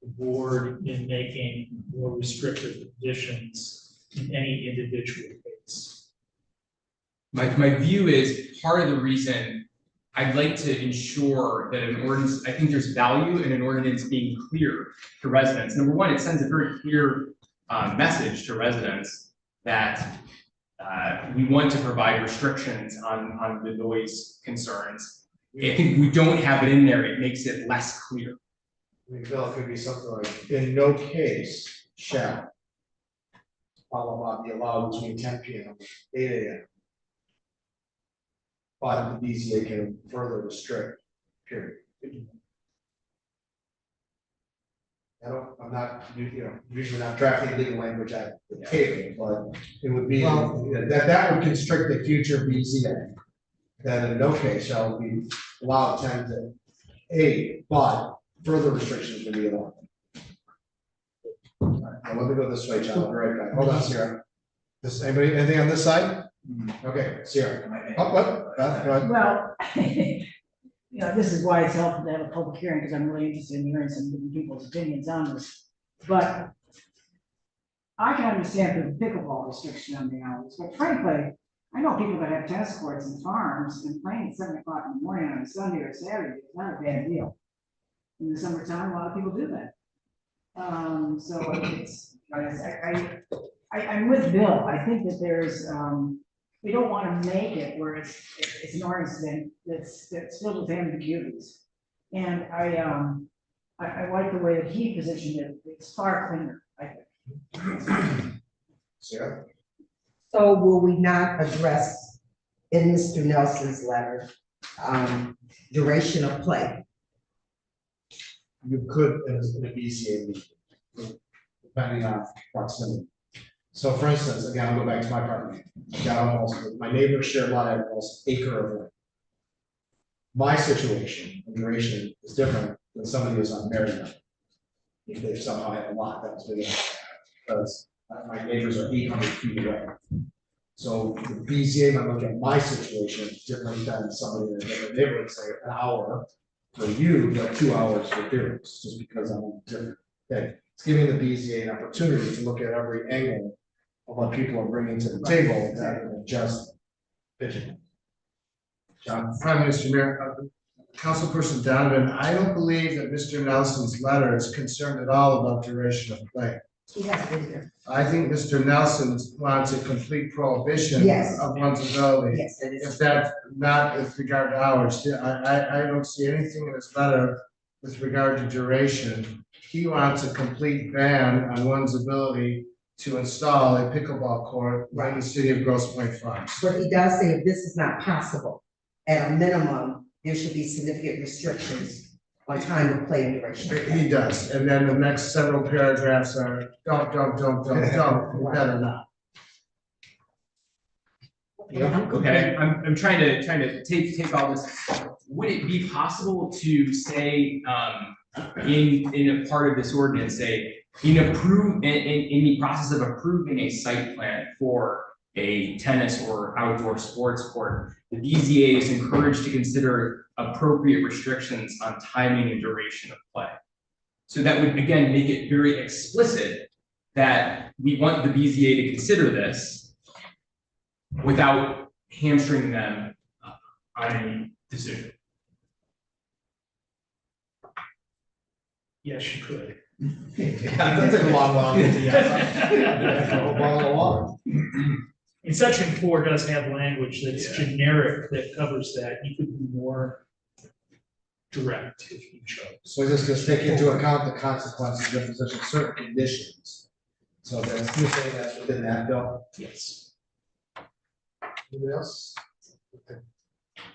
the board in making more restrictive conditions in any individual case? My view is part of the reason I'd like to ensure that an ordinance, I think there's value in an ordinance being clear to residents. Number one, it sends a very clear message to residents that we want to provide restrictions on the noise concerns. I think we don't have it in there, it makes it less clear. I mean, Bill, it could be something like, in no case shall blah, blah, blah, be allowed between 10 p.m. and 8 a.m. But the BZA can further restrict, period. I'm not, usually not drafting legal language at the table, but it would be, that would constrict the future BZA. That in no case shall we allow 10 to 8, but further restrictions will be allowed. All right, now let me go this way, John, I'll be right back. Hold on, Sierra. Anything on this side? Okay, Sierra. Oh, what? Beth, go ahead. Well, this is why it's helpful to have a public hearing, because I'm really interested in hearing some different people's opinions on this. But I can understand the pickleball restriction on the hours, but frankly, I know people that have tennis courts and farms and playing at 7 o'clock in the morning on a Sunday or Saturday, it's not a bad deal. In the summertime, a lot of people do that. So it's, I'm with Bill. I think that there's, we don't want to make it where it's an ordinance that's filled with ambiguities. And I like the way that he positioned it. It's far cleaner, I think. Sarah? So will we not address in Mr. Nelson's letter, duration of play? You could, in a BZA meeting, depending on proximity. So for instance, again, I'll go back to my property. I got almost, my neighbors share a lot of almost acre of land. My situation, the duration is different than somebody who's on Marymount. If they somehow have a lot that was big enough, because my neighbors are 800 feet away. So the BZA might look at my situation different than somebody in a different neighborhood, say an hour for you, but 2 hours for Dukes, just because I'm on a different thing. It's giving the BZA an opportunity to look at every angle of what people are bringing to the table that can adjust. John? Prime Minister, Mayor, Councilperson Donovan, I don't believe that Mr. Nelson's letter is concerned at all about duration of play. He has been here. I think Mr. Nelson wants a complete prohibition Yes. of one's ability. Yes, it is. If that's not with regard to hours, I don't see anything in his letter with regard to duration. He wants a complete ban on one's ability to install a pickleball court in the city of Grosse Pointe Farms. But he does say if this is not possible, at a minimum, there should be significant restrictions on time of play and duration. He does, and then the next several paragraphs are, don't, you better not. Okay, I'm trying to take all this. Would it be possible to say, in a part of this ordinance, say, in the process of approving a site plan for a tennis or outdoor sports court, the BZA is encouraged to consider appropriate restrictions on timing and duration of play. So that would, again, make it very explicit that we want the BZA to consider this without hamstringing them on any decision. Yes, you could. That took a long while to get to yes. A bottle of water. And section 4 does have language that's generic that covers that. You could be more direct if you chose. So this just take into account the consequences of imposition of certain conditions. So that's, you're saying that's within that bill? Yes. Anybody else? Okay.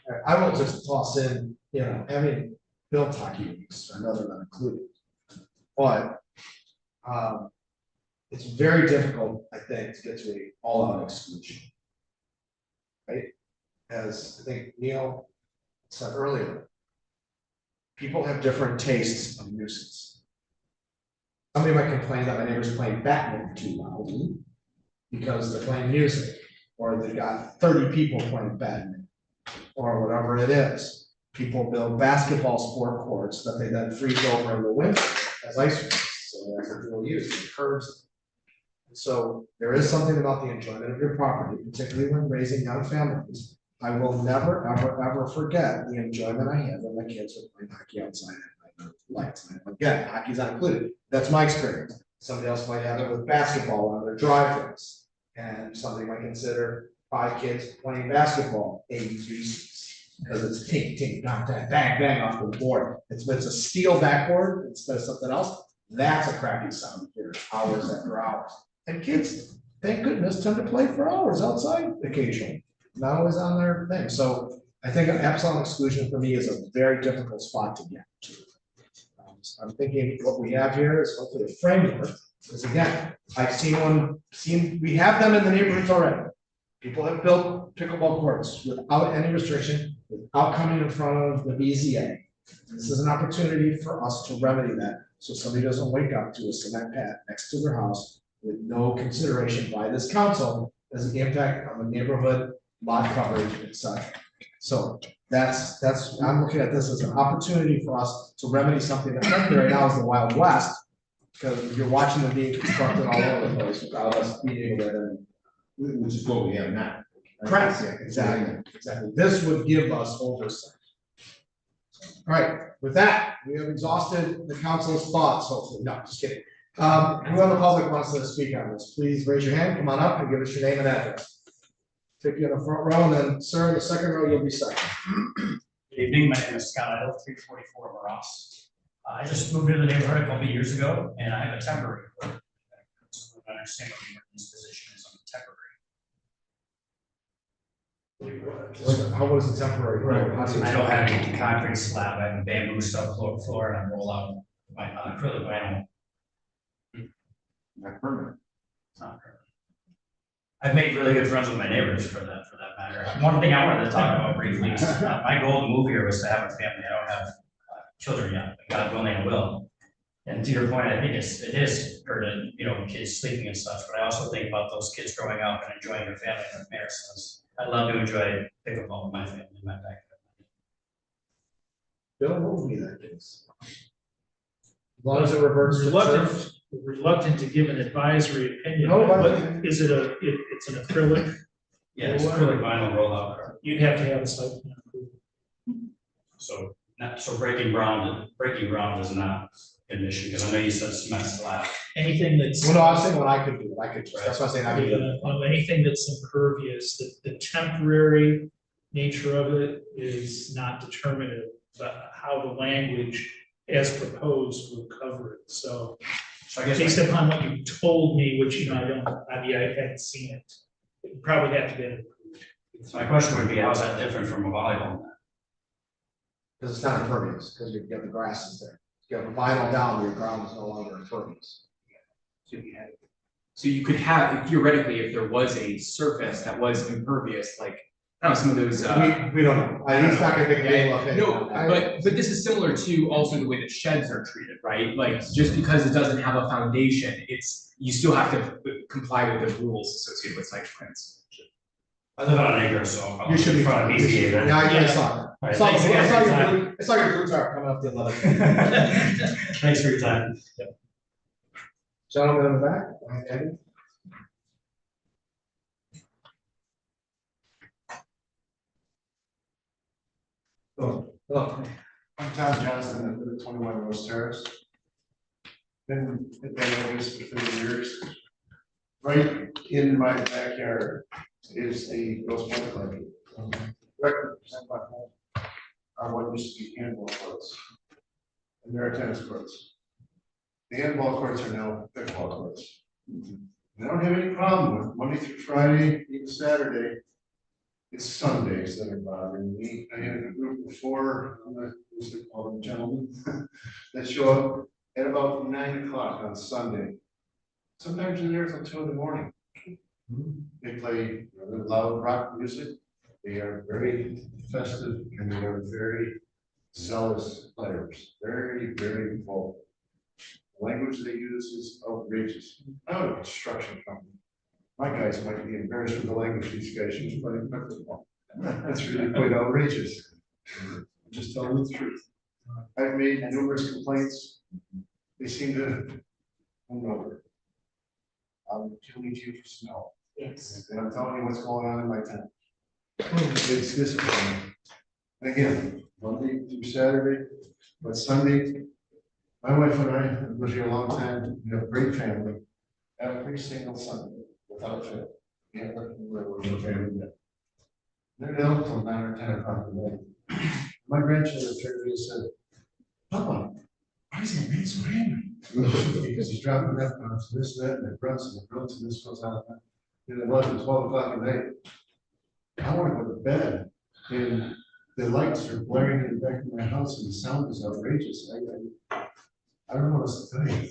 All right, I will just toss in, having built hockey rinks, I know they're not included. But it's very difficult, I think, to get to an all-out exclusion. Right? As I think Neil said earlier, people have different tastes of nuisance. Somebody might complain that my neighbor's playing badminton too loudly because they're playing music, or they've got 30 people playing badminton, or whatever it is. People build basketball sport courts that they then freeze over in the winter as ice rinks, so that's a dual use, it curbs. So there is something about the enjoyment of your property, particularly when raising young families. I will never, ever, ever forget the enjoyment I had when my kids were playing hockey outside at night, lights. And again, hockey's not included. That's my experience. Somebody else might have it with basketball on their driveways. And somebody might consider 5 kids playing basketball, 8 uses, because it's tink, tink, knock, bang, bang, bang off the board. It's a steel backboard instead of something else. That's a crappy sound here, hours after hours. And kids, thank goodness, tend to play for hours outside occasionally, not always on their thing. So I think an absolute exclusion for me is a very difficult spot to get to. this. I'm thinking what we have here is hopefully a framework, because again, I've we have them in the neighborhoods already. People have built pickleball courts without any restriction, without coming in front of the BZA. This is an opportunity for us to remedy that, so somebody doesn't wake up to a cement pad next to their house with no consideration by this council as the impact on the neighborhood, lot coverage, et cetera. So that's, I'm looking at this as an opportunity for us to remedy something that frankly right now is the Wild West. Because you're watching them being constructed all over the place without us being able to. Which is what we have now. Correct, exactly. This would give us oversight. All right, with that, we have exhausted the council's thoughts, hopefully. No, just kidding. Who on the public wants to speak on this? Please raise your hand, come on up and give us your name and address. Take you in the front row, and then sir, in the second row, you'll be second. Good evening, my name is Scott Idle, 344 Moros. I just moved into the neighborhood a couple of years ago, and I have a temporary. So I understand what the emergency position is on the temporary. How was the temporary? I don't have any concrete slab, I have a bamboo subfloor, and I roll out my acrylic vinyl. Not permanent. It's not permanent. I've made really good friends with my neighbors for that matter. One thing I wanted to talk about briefly is my goal to move here was to have a family. I don't have children yet, but God willing I will. And to your point, I think it is for the, kids sleeping and such, but I also think about those kids growing up and enjoying their family and their parents. I'd love to enjoy pickleball with my family in my backyard. Bill, what would be that case? As long as it reverts to turf. Reluctant to give an advisory opinion, No, but is it it's an acrylic? Yeah, it's acrylic vinyl rollout. You'd have to have a site plan approval. So breaking ground is not an issue, because I know you said cement slab. Anything that's. Well, no, I'm saying what I could do, that's what I'm saying, I mean. Anything that's impervious, the temporary nature of it is not determinative, but how the language as proposed will cover it, so. I guess based upon what you told me, which, I hadn't seen it, you probably have to get it approved. So my question would be, how is that different from a volleyball net? Because it's not impervious, because you have the grasses there. You have a vinyl down, your ground is no longer impervious. So you could have, theoretically, if there was a surface that was impervious, like, I don't know, some of those. We don't know. He's not gonna make a game of it. No, but this is similar to also the way that sheds are treated, right? Like, just because it doesn't have a foundation, you still have to comply with the rules associated with site plans. I live on an acre, so. You should be fine. BZA then. Yeah, I saw that. All right, I thanks again for your time. saw your boots are coming up the 11th. Thanks for your time. Yep. Gentleman in the back, Eddie. Hello, I'm Tom Johnson, I live at 21 Rose Terrace. Been at that address for 30 years. Right in my backyard is the Rose Point Club. Directly percent by home are what used to be handball courts. And there are tennis courts. The handball courts are now pickleball courts. I don't have any problem with Monday through Friday, even Saturday. It's Sundays that are bothering me. I had a group of 4, I'm gonna usually call them gentlemen, that show up at about 9 o'clock on Sunday. Sometimes they're there till 2 in the morning. They play rather loud rock music. They are very festive and they are very zealous players. Very, very bold. The language they use is outrageous. I own a construction company. My guys might be embarrassed with the language these guys use playing pickleball. That's really quite outrageous. I'm just telling the truth. I've made numerous complaints. They seem to move over. I'm tuning you for snow. Yes. And I'm telling you what's going on in my town. It's disappointing. And again, Monday through Saturday, but Sunday, my wife and I have lived here a long time. We have a great family. Every single Sunday. Without fail. Yeah, we're a family. They're down till 9 or 10 o'clock at night. My grandchildren turned to me and said, Papa, why is he being so angry? Because he's dropping F-bombs, this, that, and the grunts, and the grunts, and this goes on. And it was at 12 o'clock at night. I want to go to bed, and the lights are blaring in the back of my house, and the sound is outrageous. I don't know what else to tell you.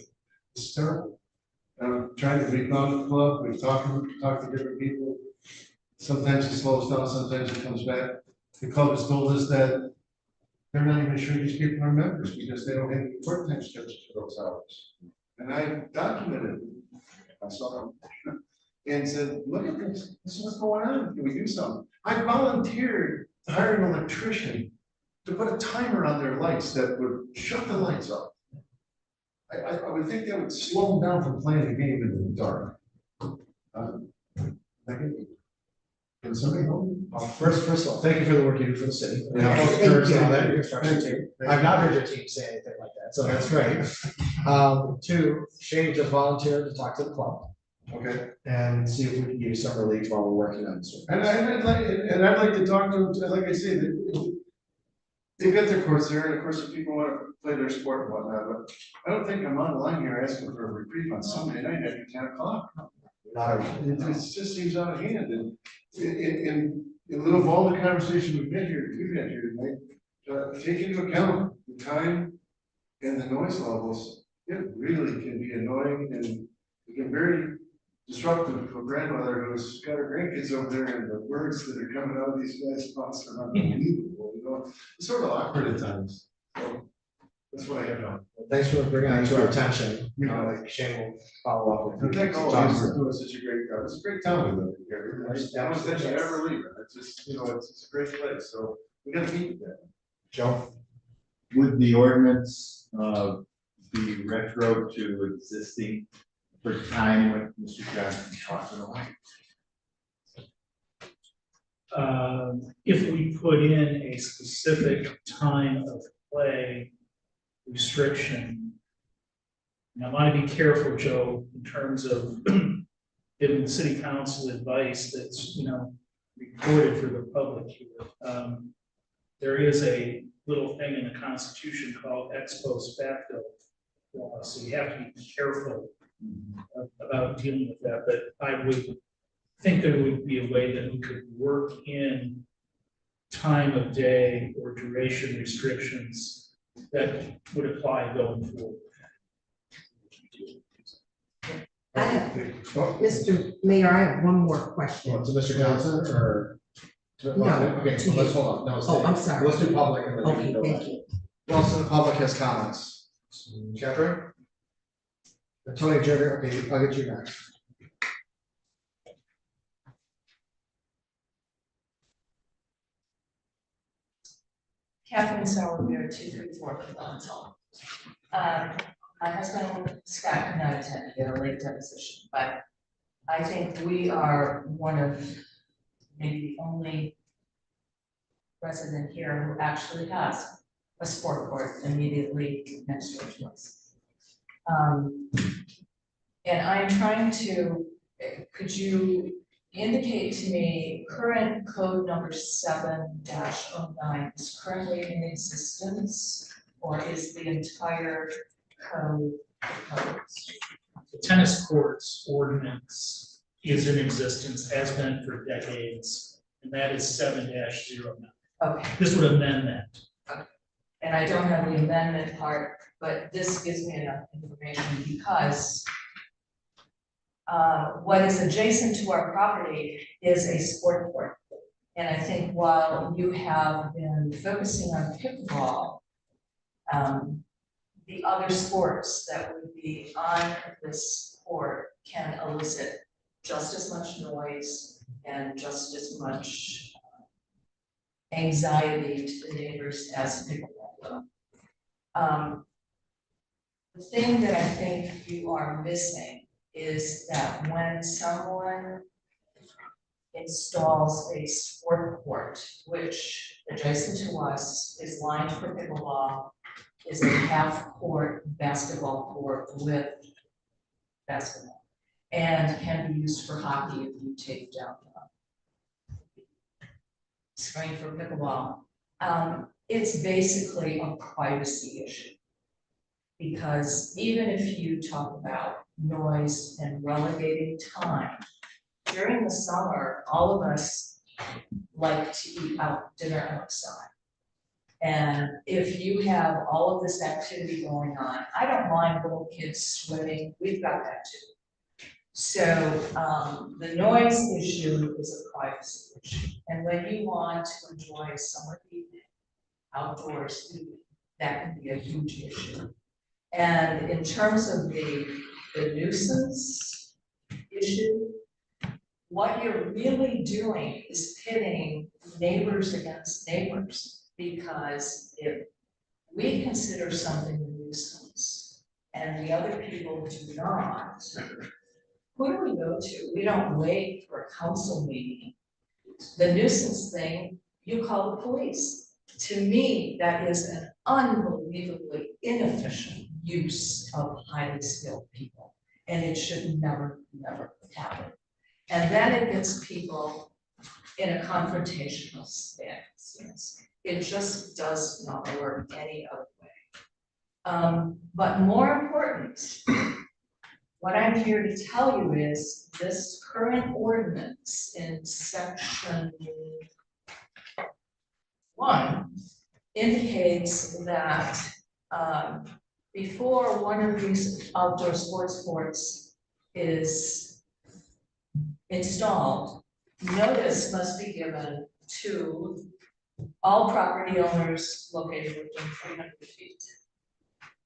It's terrible. We found the club, we talked to different people. Sometimes it slows down, sometimes it comes back. The club has told us that they're not even sure these people are members because they don't have any work time schedules for those hours. And I documented it. I saw them and said, look at this, this is what's going on, can we do something? I volunteered to hire an electrician to put a timer on their lights that would shut the lights off. I would think that would slow them down from playing the game in the dark. Can somebody help me? First of all, thank you for the work you do for the city. Yeah. I've Thank heard you. some of that, your construction Thank you. team. Thank I've you. not heard your team say anything like that, so that's great. Two, Shane just volunteered to talk to the club Okay. and see if we can give you some relief while we're working on this. And I'd like to talk to them, like I say, they've got their courts there, and of course, if people want to play their sport and whatnot, but I don't think I'm on the line here asking for a reprieve on Sunday night after 10 o'clock. It just seems out of hand, and in lieu of all the conversation we've had here tonight, take into account the time and the noise levels, it really can be annoying and it can be very disruptive to a grandmother who's got her grandkids over there, and the words that are coming out of these guys' mouths are unbelievable, you know, it's sort of awkward at times. So that's what I have now. Thanks for bringing it to our attention. Shane will follow up with And you. thank all of you for doing such a great job. It's a great town we live in here. I don't think you ever leave it. It's just, you know, it's a great place. So we gotta keep it there. Joe? Would the ordinance, be retro to existing for time what Mr. Johnson talked about? If we put in a specific time of play restriction. And I want to be careful, Joe, in terms of giving the city council advice that's, recorded for the public here. There is a little thing in the Constitution called ex post facto law, so you have to be careful about dealing with that, but I would think there would be a way that we could work in time of day or duration restrictions that would apply going forward. Mr. Mayor, I have one more question. To Mr. Johnson or? No. Okay, so let's hold on. No, Oh, I'm sorry. Let's do public. And then we Okay, can go thank back. you. Who else in the public has comments? Catherine? Tony, Jerry, okay, I'll get you next. Catherine Sauerbier, 234 Florence Hall. My husband Scott could not attend, he had a late deposition, but I think we are one of maybe the only resident here who actually has a sport court immediately next door to us. And I'm trying to, could you indicate to me current code number 7-09 is currently in existence, or is the entire code proposed? The tennis courts ordinance is in existence, has been for decades, and that is 7-09. Okay. This would amend that. Okay. And I don't have the amendment part, but this gives me enough information because what is adjacent to our property is a sport court. And I think while you have been focusing on pickleball, the other sports that would be on this court can elicit just as much noise and just as much anxiety to the neighbors as pickleball will. The thing that I think you are missing is that when someone installs a sport court, which adjacent to us is lined for pickleball, is a half-court basketball court with basketball, and can be used for hockey if you take down the screen for pickleball. It's basically a privacy issue. Because even if you talk about noise and relegating time, during the summer, all of us like to eat out dinner outside. And if you have all of this activity going on, I don't mind little kids swimming, we've got that too. So, the noise issue is a privacy issue, and when you want to enjoy a summer evening outdoors, that can be a huge issue. And in terms of the nuisance issue, what you're really doing is pitting neighbors against neighbors, because if we consider something a nuisance and the other people do not, who do we go to? We don't wait for a council meeting. The nuisance thing, you call the police. To me, that is an unbelievably inefficient use of highly skilled people, and it should never, never happen. And then it gets people in a confrontational stance. It just does not work any other way. But more important, what I'm here to tell you is this current ordinance in section 1 indicates that before one of these outdoor sports courts is installed, notice must be given to all property owners located within 300 feet.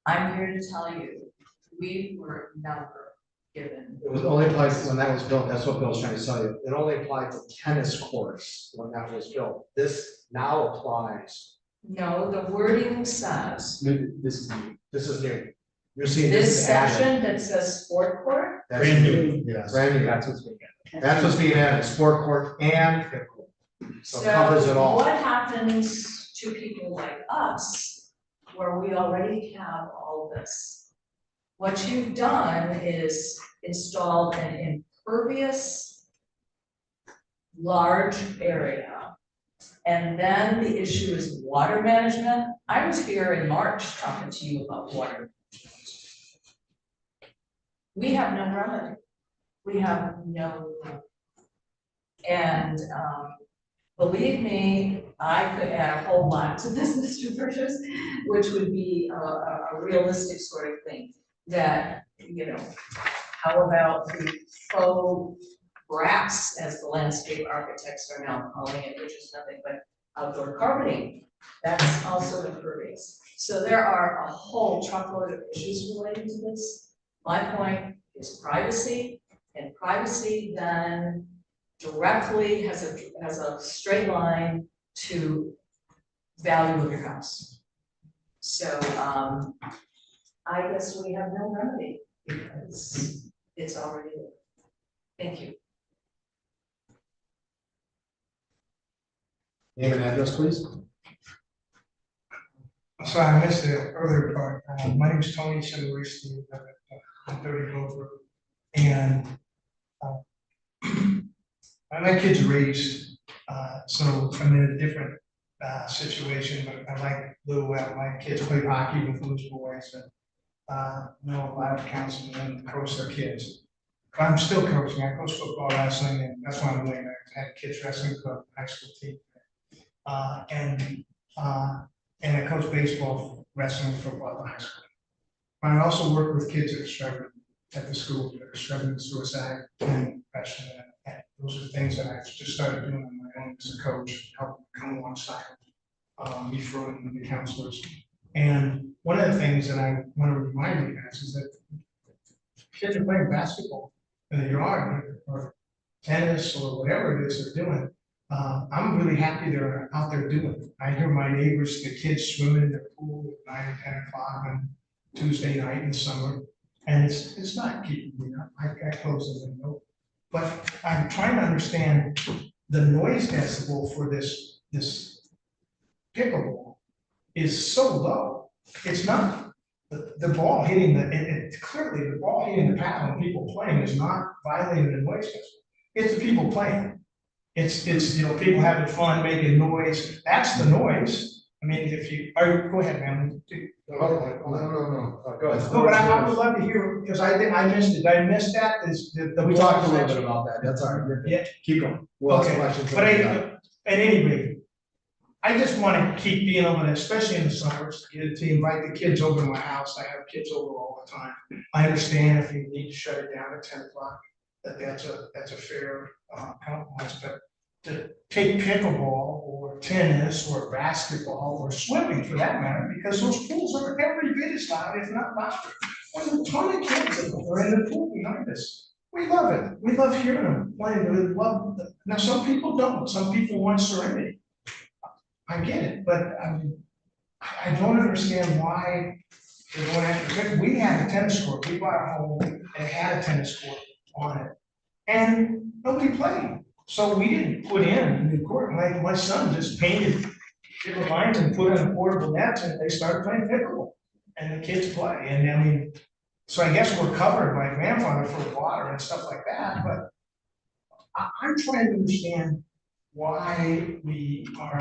I'm here to tell you, we were never given. It was only applied when that was built, that's what Bill's trying to tell you, it only applied to tennis courts when that was built. This now applies. No, the wording says, This is new. You're seeing this added. section that says sport court, That's Brand new. Yes. Brand new. That's what's being added. That's what's being added, sport court and pickleball. So it covers it all. what happens to people like us, where we already have all this? What you've done is installed an impervious large area. And then the issue is water management. I was here in March talking to you about water management. We have no remedy. We have no. And believe me, I could add a whole lot to this, Mr. Burgess, which would be a realistic sort of thing. That, you know, how about the faux grass, as the landscape architects are now calling it, which is nothing but outdoor carpeting. That's also impervious. So there are a whole truckload of issues related to this. My point is privacy, and privacy then directly has a straight line to value of your house. So I guess we have no remedy because it's already there. Thank you. Name and address, please. Sorry, I missed the earlier part. My name is Tony Chevalier, on 30 Grove Road. And my kids are raised, so I'm in a different situation, but I like Lou. My kids play hockey with Lou's boys, and know a lot of councilmen and coach their kids. But I'm still coaching. I coach football, wrestling, and that's what I'm doing. I had kids wrestling club, high school team. And I coach baseball, wrestling, football at high school. But I also work with kids that are struggling at the school, that are struggling with suicide and depression. And those are things that I've just started doing on my own as a coach, help them come alongside, referring the counselors. And one of the things that I want to remind you guys is that kids are playing basketball in the yard or tennis or whatever it is they're doing. I'm really happy they're out there doing it. I hear my neighbors, the kids swimming in their pool at 9 or 10 o'clock on Tuesday night in summer. And it's not keeping me up. I close the window. But I'm trying to understand the noise decibel for this pickleball is so low. It's not the ball hitting clearly the ball hitting the paddle and people playing is not violating the noise decibel. It's the people playing. It's people having fun, making noise. That's the noise. I mean, go ahead, man. No. Go ahead. No, but I would love to hear, because I think I missed it. Did I miss that? We talked a little bit about that. That's all right. Yeah. Keep going. We'll ask Okay. questions. But at any rate, I just want to keep being able to, especially in the summers, to invite the kids over to my house. I have kids over all the time. I understand if you need to shut it down at 10 o'clock, that's a fair compromise, but to take pickleball or tennis or basketball or swimming for that matter, because those pools are every bit as loud, if not louder. There's a ton of kids that are in the pool behind us. We love it. We love hearing them playing. We love them. Now, some people don't. Some people want serenity. I get it, but I don't understand why they're going after. We had a tennis court. We bought a home and it had a tennis court on it, and nobody played. So we didn't put in a new court. My son just painted different lines and put in portable nets, and they started playing pickleball, and the kids play. And I mean, so I guess we're covered by grandfather for water and stuff like that. But I'm trying to understand why we are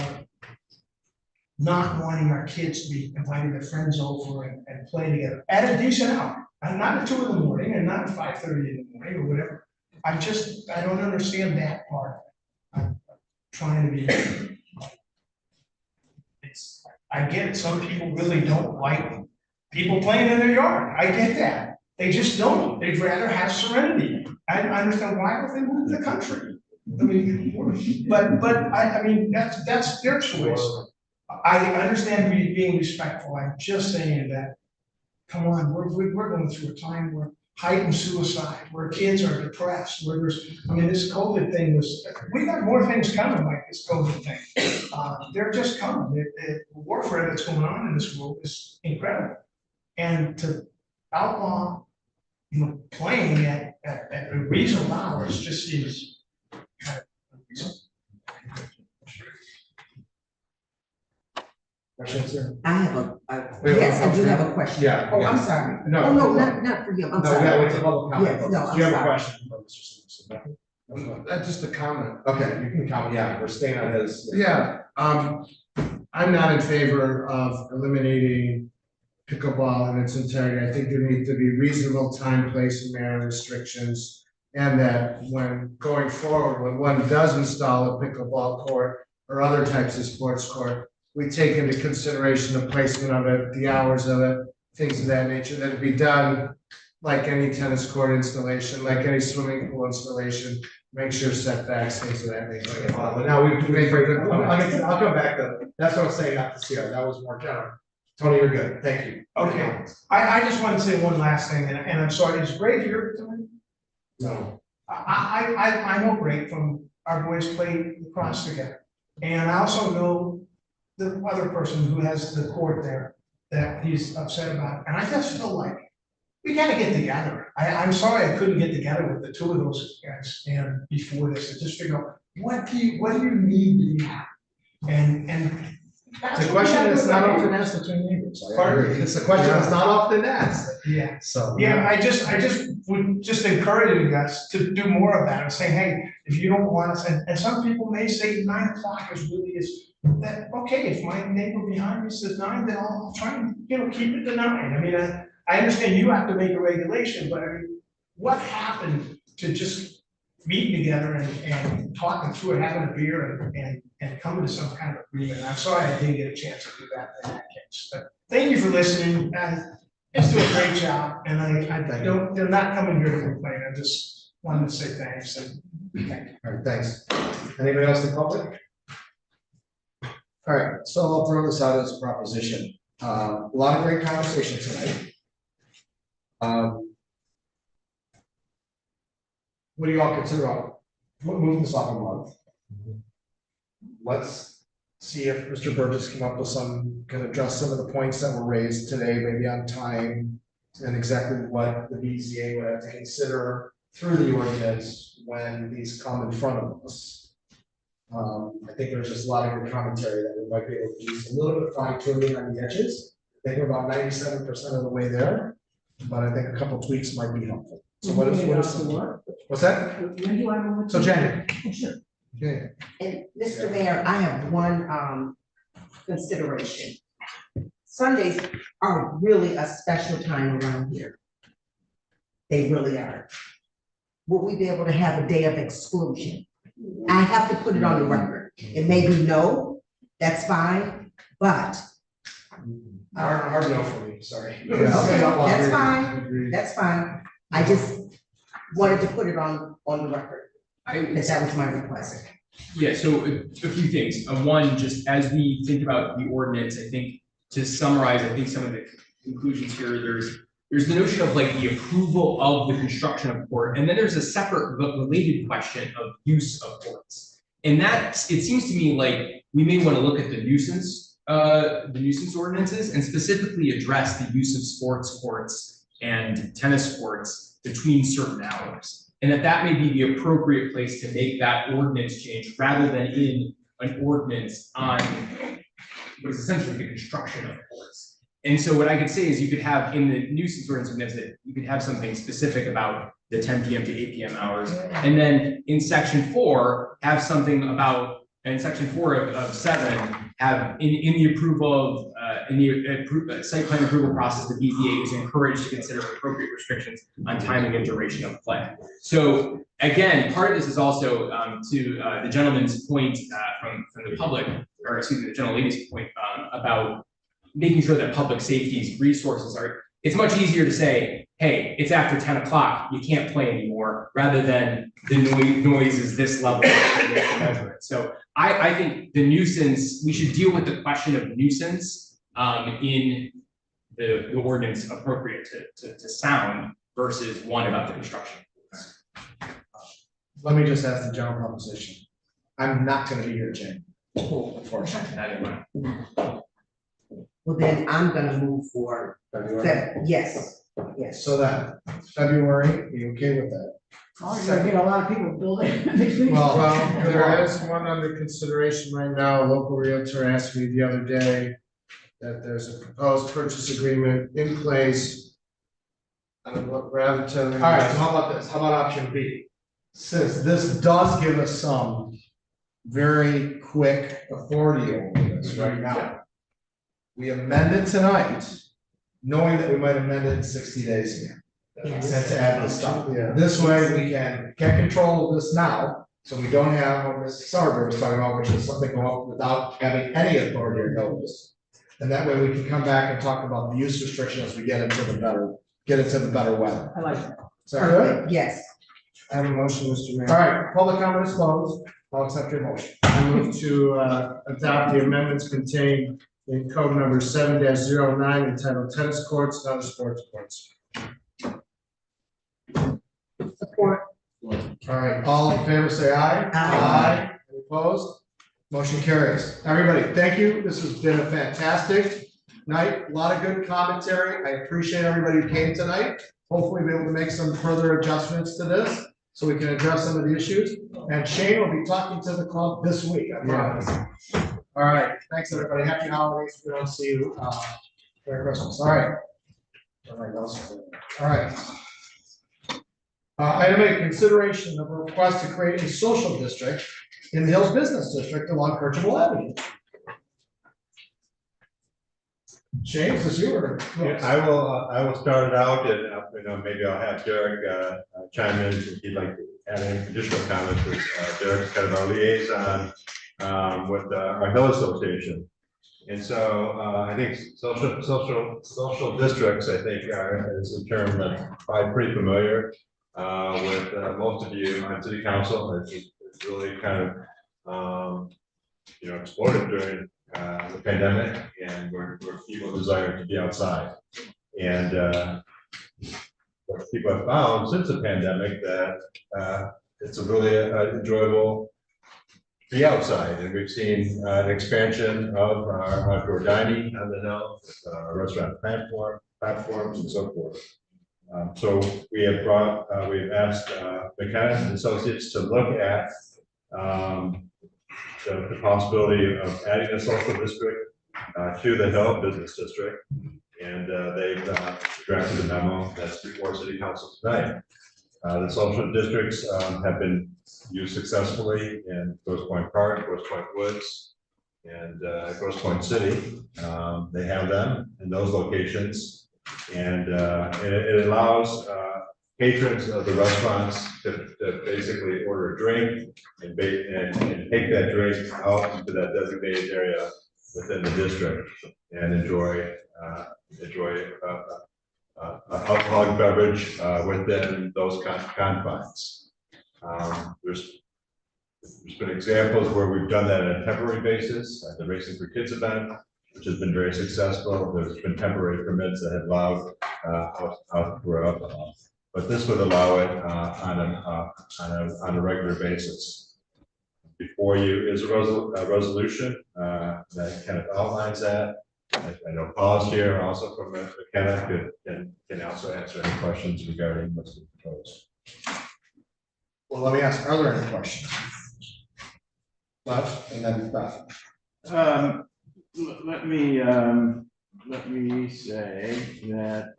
not wanting our kids to be inviting their friends over and play together at a decent hour, and not at 2 in the morning and not at 5:30 in the morning or whatever. I don't understand that part. I'm trying to be. I get it. Some people really don't like people playing in their yard. I get that. They just don't. They'd rather have serenity. I understand why would they move the country. I mean, but I mean that's their choice. I understand being respectful. I'm just saying that. Come on, we're going through a time where heightened suicide, where kids are depressed, where this COVID thing we got more things coming like this COVID thing. They're just coming. The warfare that's going on in this world is incredible. And to outlaw, playing at reasonable hours just seems kind of unreasonable. I have yes, I do have a question. Yeah. Oh, I'm sorry. No. Oh, no, not for him, I'm No, sorry. yeah, wait till public comment. Yes, no, Do you have a I'm sorry. question for Mr. Simpson? That's just a comment. Okay, you can comment, yeah, we're staying on his. Yeah, I'm not in favor of eliminating pickleball in its entirety. I think there need to be reasonable time, place, and manner restrictions. And that when going forward, when one does install a pickleball court or other types of sports court, we take into consideration the placement of it, the hours of it, things of that nature, that it be done like any tennis court installation, like any swimming pool installation, make sure setbacks, things of that nature. But now we've made very good comments. I'll come back to, that's what I was saying, not to see that was more general. Tony, you're good, thank you. Okay, I just want to say one last thing, and I'm sorry, is Greg here tonight? No. I know Greg from our boys played lacrosse together, and I also know the other person who has the court there that he's upset about, and I just feel like we gotta get together. I'm sorry I couldn't get together with the two of those guys and before this, and just figure out what do you need to be happy? And that's The what we question gotta is do not right often here. asked between neighbors. Pardon? It's a question that's not often asked. Yeah. So. Yeah, I just would just encourage you guys to do more of that and say, hey, if you don't want us, and some people may say 9 o'clock is that, okay, if my neighbor behind me says 9, then I'll try and, keep it to 9. I mean, I understand you have to make a regulation, but I mean, what happened to just meeting together and talking through it, having a beer and coming to some kind of agreement? I'm sorry I didn't get a chance to do that in that case, but thank you for listening, and it's doing a great job, and they're not coming here to complain, I just wanted to say thanks and thank you. All right, thanks. Anybody else in public? All right, so I'll throw this out as a proposition. A lot of great conversation tonight. What do you all consider moving this off a month? Let's see if Mr. Burgess can address some of the points that were raised today, maybe on time, and exactly what the BZA would have to consider through the ordinance when these come in front of us. I think there's just a lot of good commentary that we might be able to use a little bit of fine tuning on the edges. I think we're about 97% of the way there, but I think a couple tweaks might be helpful. So what is what's that? When do I move it? So January. Oh, sure. Yeah. And Mr. Mayor, I have one consideration. Sundays are really a special time around here. They really are. Will we be able to have a day of exclusion? I have to put it on the record. It may be no, that's fine, but, Hard no for me, sorry. okay, that's fine, that's fine. I just wanted to put it on the record, that was my request. Yeah, so a few things. One, just as we think about the ordinance, I think to summarize, I think some of the conclusions here, there's the notion of like the approval of the construction of port, and then there's a separate but related question of use of ports. And that, it seems to me like we may want to look at the nuisance ordinances and specifically address the use of sports courts and tennis courts between certain hours. And that may be the appropriate place to make that ordinance change rather than in an ordinance on what is essentially the construction of ports. And so what I could say is you could have in the nuisance ordinance, you could have something specific about the 10 p.m. to 8 p.m. hours. And then in section 4, have something about, in section 4 of 7, have in the approval of, site plan approval process, the BZA is encouraged to consider appropriate restrictions on timing and duration of play. So again, part of this is also to the gentleman's point from the public, or excuse me, the gentlelady's point about making sure that public safety's resources are, it's much easier to say, hey, it's after 10 o'clock, you can't play anymore, rather than the noise is this level. So I think the nuisance, we should deal with the question of nuisance in the ordinance appropriate to sound versus one about the construction. Let me just ask the general proposition. I'm not gonna be here, Jane. Unfortunately. Well, then I'm gonna move for, yes. So that, February, are you okay with that? Oh, you're gonna get a lot of people building. Well, There is one under consideration right now. A local realtor asked me the other day that there's a proposed purchase agreement in place. I don't know what Brotherton. All right, so how about this? How about option B? Since this does give us some very quick authority over this right now. We amend it tonight, knowing that we might amend it in 60 days again. And to add this stuff. Yeah. This way we can get control of this now, so we don't have what Mrs. Sarver was talking about, which is something go up without having any authority or notice. And that way we can come back and talk about the use restriction as we get into the better weather. I like that. Is that good? Yes. I have a motion, Mr. Mayor. All right, public comment is closed. I'll accept your motion. I move to adopt the amendments contained in code number 7-09 entitled tennis courts and other sports courts. Support. All right, all in favor, say aye. Aye. Any opposed? Motion carries. Everybody, thank you. This has been a fantastic night. A lot of good commentary. I appreciate everybody who came tonight. Hopefully we'll be able to make some further adjustments to this so we can address some of the issues. And Shane will be talking to the club this week, I promise. All right, thanks, everybody. Happy holidays. We don't see you. Merry Christmas. All right. All right. Item 8, consideration of a request to create a social district in the Hills Business District along Kirchhoff Avenue. Shane, is this you or? Yeah, I will start it out and, maybe I'll have Derek chime in if he'd like to add any additional comments. Derek's kind of our liaison with our Hill Association. And so I think social districts, I think, is a term that's probably pretty familiar with most of you on city council. It's really kind of exploded during the pandemic, and where people desire to be outside. And what people have found since the pandemic that it's a really enjoyable to be outside, and we've seen an expansion of our outdoor dining on the hill, restaurant platforms and so forth. So we have asked McKenna and Associates to look at the possibility of adding a social district to the Hill Business District. And they've drafted a memo that's before City Council tonight. The social districts have been used successfully in Grosse Pointe Park, Grosse Pointe Woods, and Grosse Pointe City. They have them in those locations. And it allows patrons of the restaurants to basically order a drink and take that drink out into that designated area within the district and enjoy alcoholic beverage within those confines. There's been examples where we've done that on a temporary basis, at the Racing for Kids event, which has been very successful. There's been temporary permits that have allowed out for alcohol, but this would allow it on a regular basis. Before you is a resolution that kind of outlines that. I know Paul's here also from McKenna can also answer any questions regarding what's proposed. Well, let me ask, are there any questions? Left, and then Beth. Let me say that,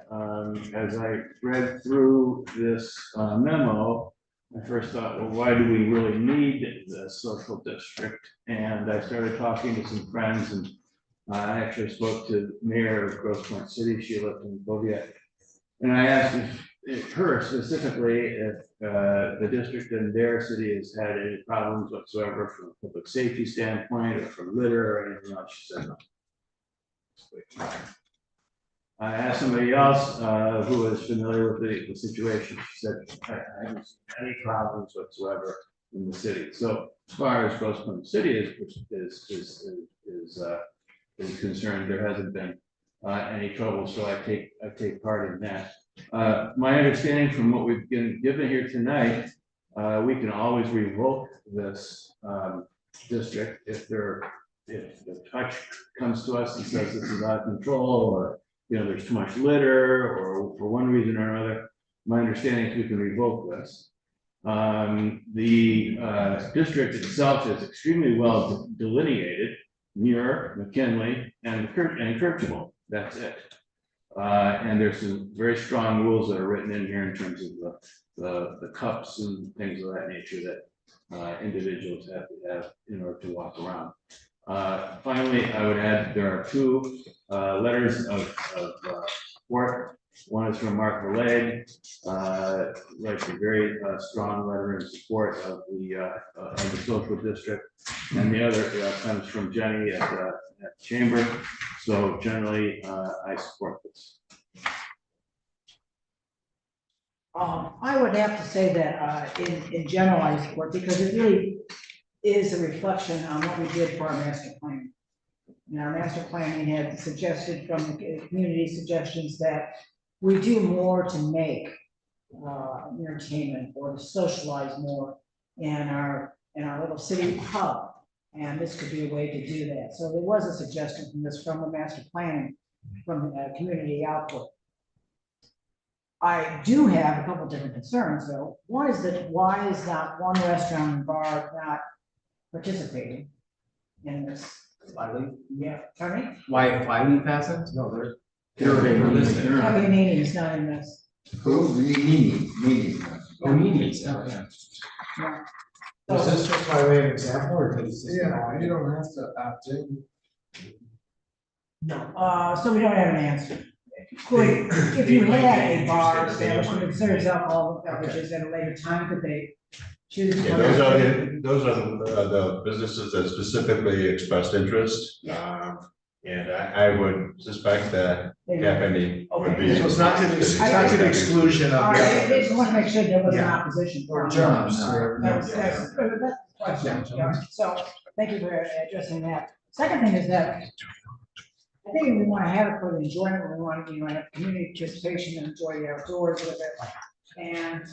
as I read through this memo, I first thought, well, why do we really need the social district? And I started talking to some friends, and I actually spoke to the mayor of Grosse Pointe City. She lived in Boviet. And I asked if her specifically, if the district in their city has had any problems whatsoever from a public safety standpoint or from litter or anything else. She said no. I asked somebody else who was familiar with the situation. She said, I haven't seen any problems whatsoever in the city. So as far as Grosse Pointe City is concerned, there hasn't been any trouble. So I take part in that. My understanding from what we've been given here tonight, we can always revoke this district if the touch comes to us and says this is out of control, or there's too much litter, or for one reason or another. My understanding is we can revoke this. The district itself is extremely well delineated: Muir, McKinley, and Kirchhoff. That's it. And there's some very strong rules that are written in here in terms of the cups and things of that nature that individuals have to have in order to walk around. Finally, I would add there are two letters of support. One is from Mark Verlaeg, writes a very strong letter in support of the social district, and the other comes from Jenny at the chamber. So generally, I support this. I would have to say that in general, I support, because it really is a reflection on what we did for our master plan. Our master planning had suggested from the community suggestions that we do more to make entertainment or to socialize more in our little city hub. And this could be a way to do that. So there was a suggestion from the master plan, from the community output. I do have a couple different concerns though. One is that why is not one restaurant and bar not participating in this? Yeah, Tony? Why we pass it? No, they're listed. Happy Meeting is not in this. Who, meetings. Oh, meetings, oh, yeah. Yeah. Is this just by way of example, or does this? Yeah, you don't have to opt in. No, so we don't have an answer. Could, if you had a bar establishment that serves alcohol beverages at a later time, could they choose? Yeah, those are the businesses that specifically expressed interest. And I would suspect that Cafe would be. So it's not to the exclusion of. All right, I just want to make sure there was an opposition. Or germs. That's the question. Yeah. So thank you for addressing that. Second thing is that I think we want to have it for the enjoyment. We want to, have community participation and enjoy the outdoors with it. And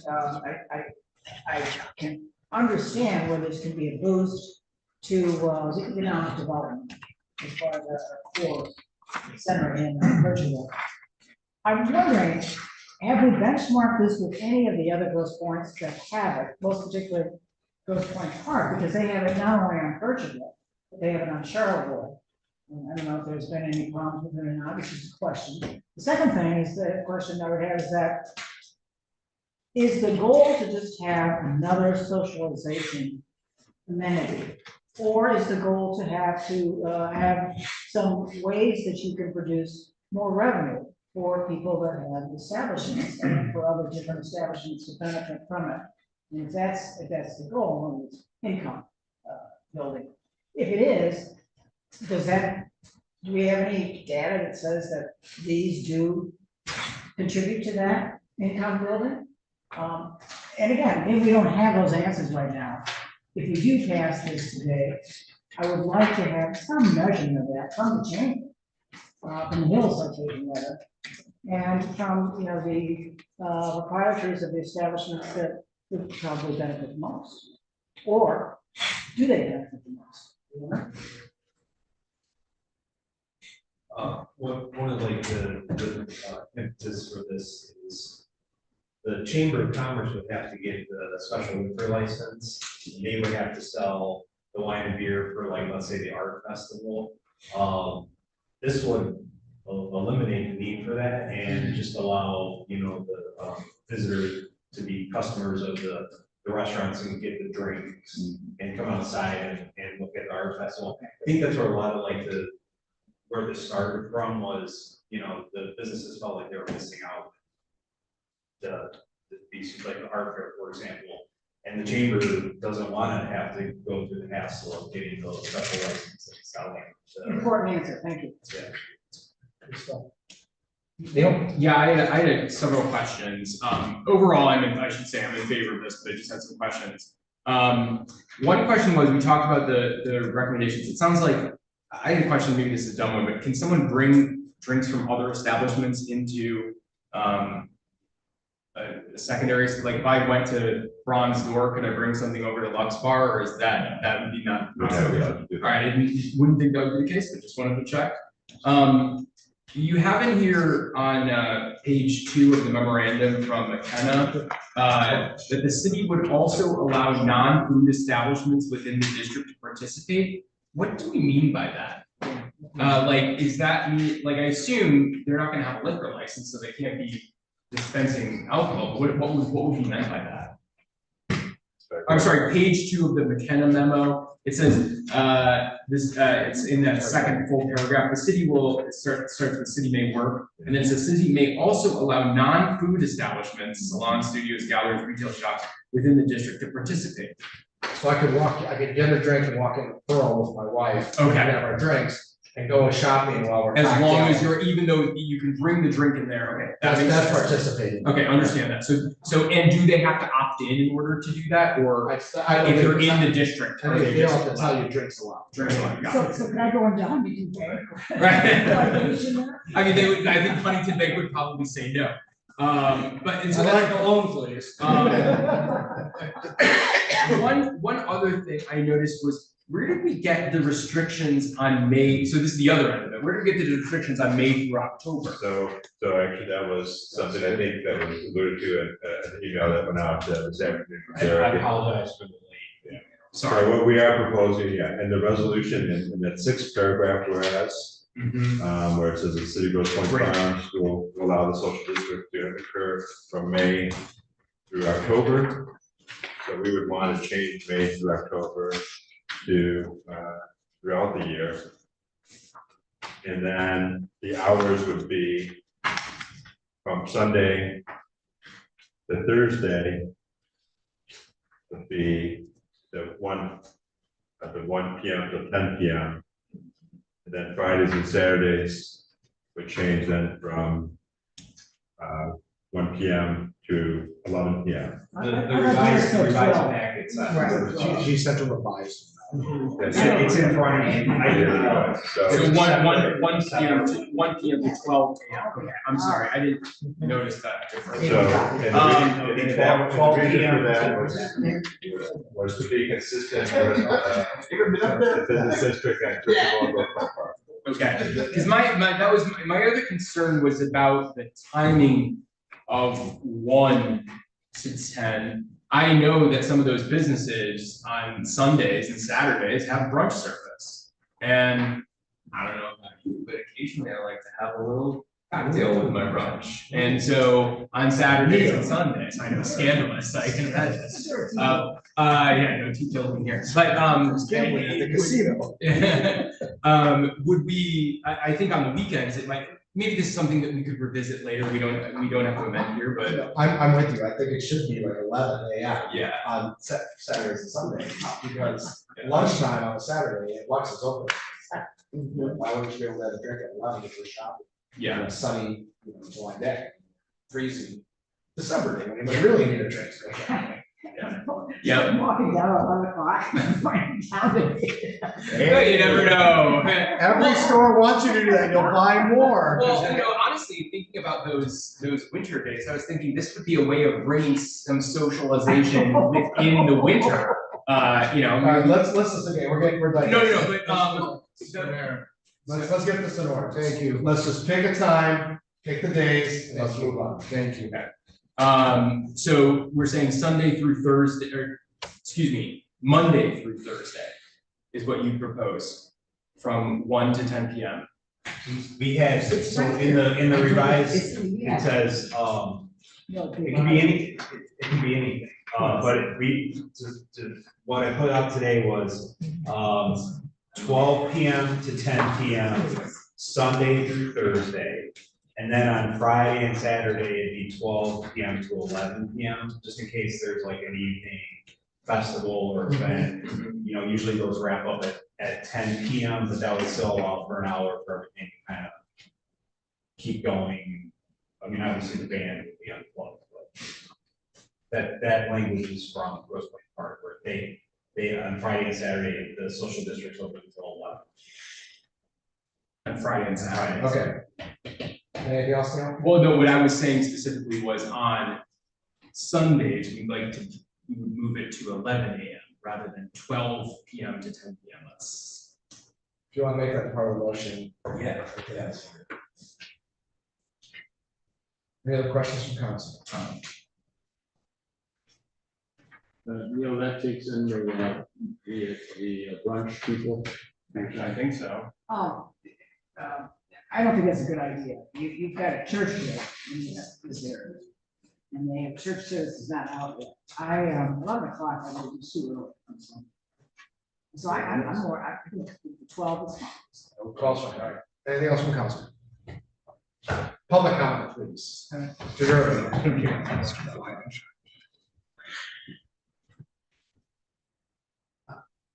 I can understand where this can be a boost to the economic development as far as our core center in Virginia. I'm wondering, have we benchmarked this with any of the other Grosse Pointes that have it, most particularly Grosse Pointe Park, because they have it not only on Virginia, but they have it on Charlottesville. I don't know if there's been any problems with it or not, which is a question. The second thing is the question I would have is that, is the goal to just have another socialization amenity? Or is the goal to have some ways that you can produce more revenue? for people that have establishments and for other different establishments to benefit from it. And if that's the goal, and it's income building. If it is, do we have any data that says that these do contribute to that income building? And again, maybe we don't have those answers right now. If we do pass this today, I would like to have some measurement of that from the chamber, from the Hill Association letter, and from, the proprietaries of the establishments that would probably benefit the most. Or do they benefit the most? One of like the impetus for this is the Chamber of Commerce would have to get the special liquor license. They would have to sell the wine and beer for, like, let's say the art festival. This would eliminate the need for that and just allow, the visitors to be customers of the restaurants and get the drinks and come outside and look at the art festival. I think that's where a lot of like where this started from was, the businesses felt like they were missing out. These, like the art fair, for example, and the chamber doesn't want to have to go through the hassle of getting those special licenses and selling. Important answer, thank you. Neil? Yeah, I had several questions. Overall, I should say I'm in favor of this, but I just had some questions. One question was, we talked about the recommendations. It sounds like, I had a question, maybe this is a dumb one, but can someone bring drinks from other establishments into secondary, like if I went to Bronze Door, could I bring something over to Lux Bar, or is that would be not? All right, I wouldn't think that would be the case, but just wanted to check. You have in here on page 2 of the memorandum from McKenna that the city would also allow non-food establishments within the district to participate. What do we mean by that? Like, is that like, I assume they're not going to have a liquor license, so they can't be dispensing alcohol. What would you meant by that? I'm sorry, page 2 of the McKenna memo. It says it's in that second full paragraph. The city will starts with the city may work, and then it says city may also allow non-food establishments, salons, studios, galleries, retail shops within the district to participate. So I could get a drink and walk in Pearl with my wife. Okay. And have our drinks and go shopping while we're. As long as even though you can bring the drink in there, okay. That's participating. Okay, understand that. So, and do they have to opt in order to do that, or I if they're in the district? I think they don't have to tell you drinks allowed. Drinks allowed, got it. So can I go on down to do bank? Right. I mean, they would, I think Huntington Bank would probably say no. But and so I'd like the loan, please. One other thing I noticed was, where did we get the restrictions on May? So this is the other end of it. Where did we get the restrictions on May through October? So actually, that was something I think that was alluded to in an email that went out this afternoon. I apologize for the late. Sorry, what we are proposing, in the resolution in that 6th paragraph, whereas, where it says the city of Grosse Pointe Farms will allow the social district to occur from May through October. So we would want to change May through October to throughout the year. And then the hours would be from Sunday to Thursday would be the 1 p.m. to 10 p.m. And then Fridays and Saturdays would change then from 1 p.m. to 11 p.m. The revised packets. She sent a revised. It's in front of you. So 1 p.m. to 12 a.m. Okay, I'm sorry, I didn't notice that difference. So, and the reason for that was to be consistent with the business district and Cristobal Park. Okay, because my other concern was about the timing of 1 to 10. I know that some of those businesses on Sundays and Saturdays have brunch service. And I don't know about you, but occasionally I like to have a little cocktail with my brunch. And so on Saturdays and Sundays, I know, scandalous, I can imagine. Yeah, no details here. But gambling at the casino. Would we, I think on the weekends, it might maybe this is something that we could revisit later, we don't have to amend here, but. I'm with you, I think it should be like 11 AM. Yeah. On Saturdays and Sundays, because lunchtime on a Saturday, and Lux is open. Why wouldn't you be able to have a drink at 11 if you're shopping? Yeah. On a sunny, July day, freezing, December day, when you really need a drink. to go shopping. Yeah. I'm walking down at 11 o'clock, and finding out Hey, you never know. Every store wants you to do that, you'll buy more. Well, honestly, thinking about those winter days, I was thinking this would be a way of bringing some socialization within the winter. All right, let's listen again, we're like. No, but, Let's get this in order, thank you. Let's just pick a time, pick the days, and let's move on. Thank you. So we're saying Sunday through Thursday, or excuse me, Monday through Thursday is what you propose from 1 to 10 PM. We have, so in the revised, it says, it can be any, it can be anything. But what I put out today was, 12 PM to 10 PM, Sunday through Thursday. And then on Friday and Saturday, it'd be 12 PM to 11 PM, just in case there's like an evening festival or event. Usually those wrap up at 10 PM, but that would still allow for an hour for everything to kind of keep going. I mean, obviously the band would be unplugged, but that language is from Grosse Pointe Park, where they on Friday and Saturday, the social district's open until 11. On Friday and Saturday. Okay. Anything else now? Well, no, what I was saying specifically was on Sundays, we'd like to, we would move it to 11 AM rather than 12 PM to 10 PM. Let's. If you want to make that part of the motion. Yeah. Yes. Any other questions from council? That takes in the brunch people. I think so. I don't think that's a good idea. You've got a church there in this area. And they have church services not out yet. 11 o'clock, I would do super early. So I'm more, I think 12 is fine. 12 is fine. Anything else from council? Public comment, please. Mr. Gervin.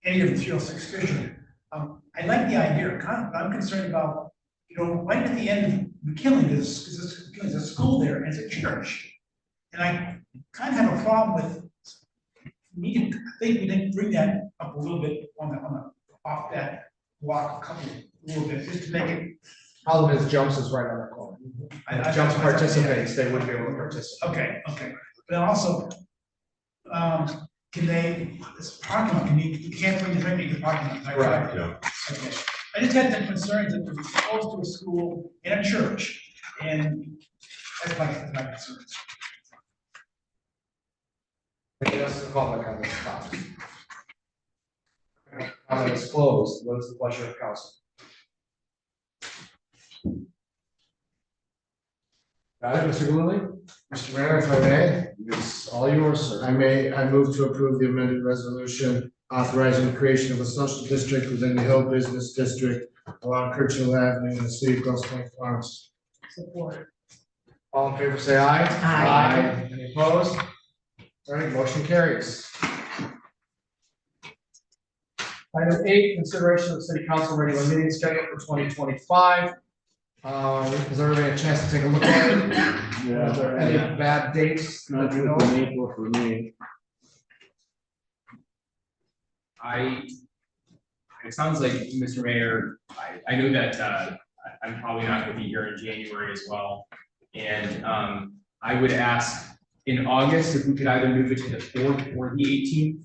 Any of the 306 Fisher. I like the idea, but I'm concerned about, right at the end of McKinley, there's a school there, and it's a church. And I kind of have a problem with, I think we didn't bring that up a little bit off that walk, a little bit, just to make it. Problem is Jumps is right on the corner. If Jumps participates, they wouldn't be able to participate. Okay, but also, can they, this parking lot, you can't bring the drink in the parking lot, Right, yeah. Okay. I just had some concerns that we're close to a school and a church, and that's my concerns. Anything else to call on this topic? Comment is closed. What is the pleasure of council? Mr. Galuli? Mr. Mayor, if I may, It's all yours, sir. I move to approve the amended resolution authorizing the creation of a social district within the Hill Business District along Kirchill Avenue in the city of Grosse Pointe Farms. Support. All in favor, say aye. Aye. Any opposed? All right, motion carries. Item 8, consideration of the city council regular meeting schedule for 2025. Has everybody a chance to take a look at it? Yeah. Are there any bad dates? Not that you know good of? for me, for me. It sounds like, Mr. Mayor, I know that I'm probably not gonna be here in January as well. And I would ask in August if we could either move it to the 4th or the 18th.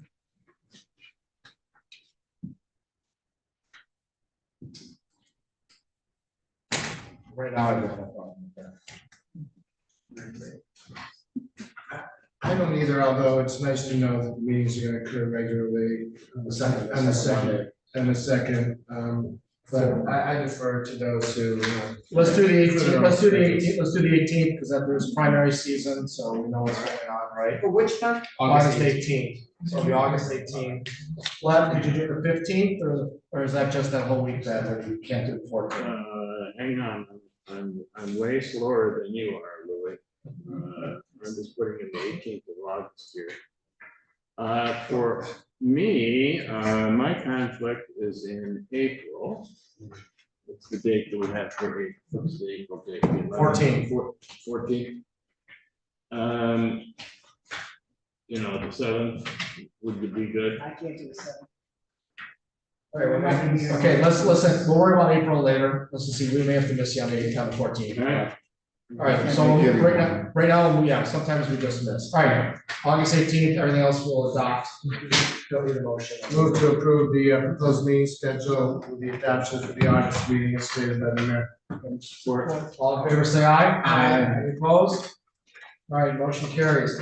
Right now, I don't have a problem with that. I don't either, although it's nice to know that the meetings are gonna occur regularly on the second, but I defer to those who. Let's do the 18th, let's do the 18th, because there's primary season, so we know what's going on, right? For which month? August 18th, so it'll be August 18th. Well, did you do the 15th, or is that just that whole week that you can't do the 14th? Hang on. I'm way slower than you are, Louis. I'm just putting in the 18th of August here. For me, my conflict is in April. It's the date that we have for April. What's the April date? 14th. 14th. You know, the 7th would be good. I can't do the 7th. Okay, let's listen, we'll worry about April later, let's just see, we may have to miss you on the 14th. All right, so right now, yeah, sometimes we just miss, all right, August 18th, everything else will adopt. Don't need a motion. Move to approve the proposed meeting schedule with the adoption of the August meeting as stated by the mayor. Support. All in favor, say aye. Aye. Any opposed? All right, motion carries.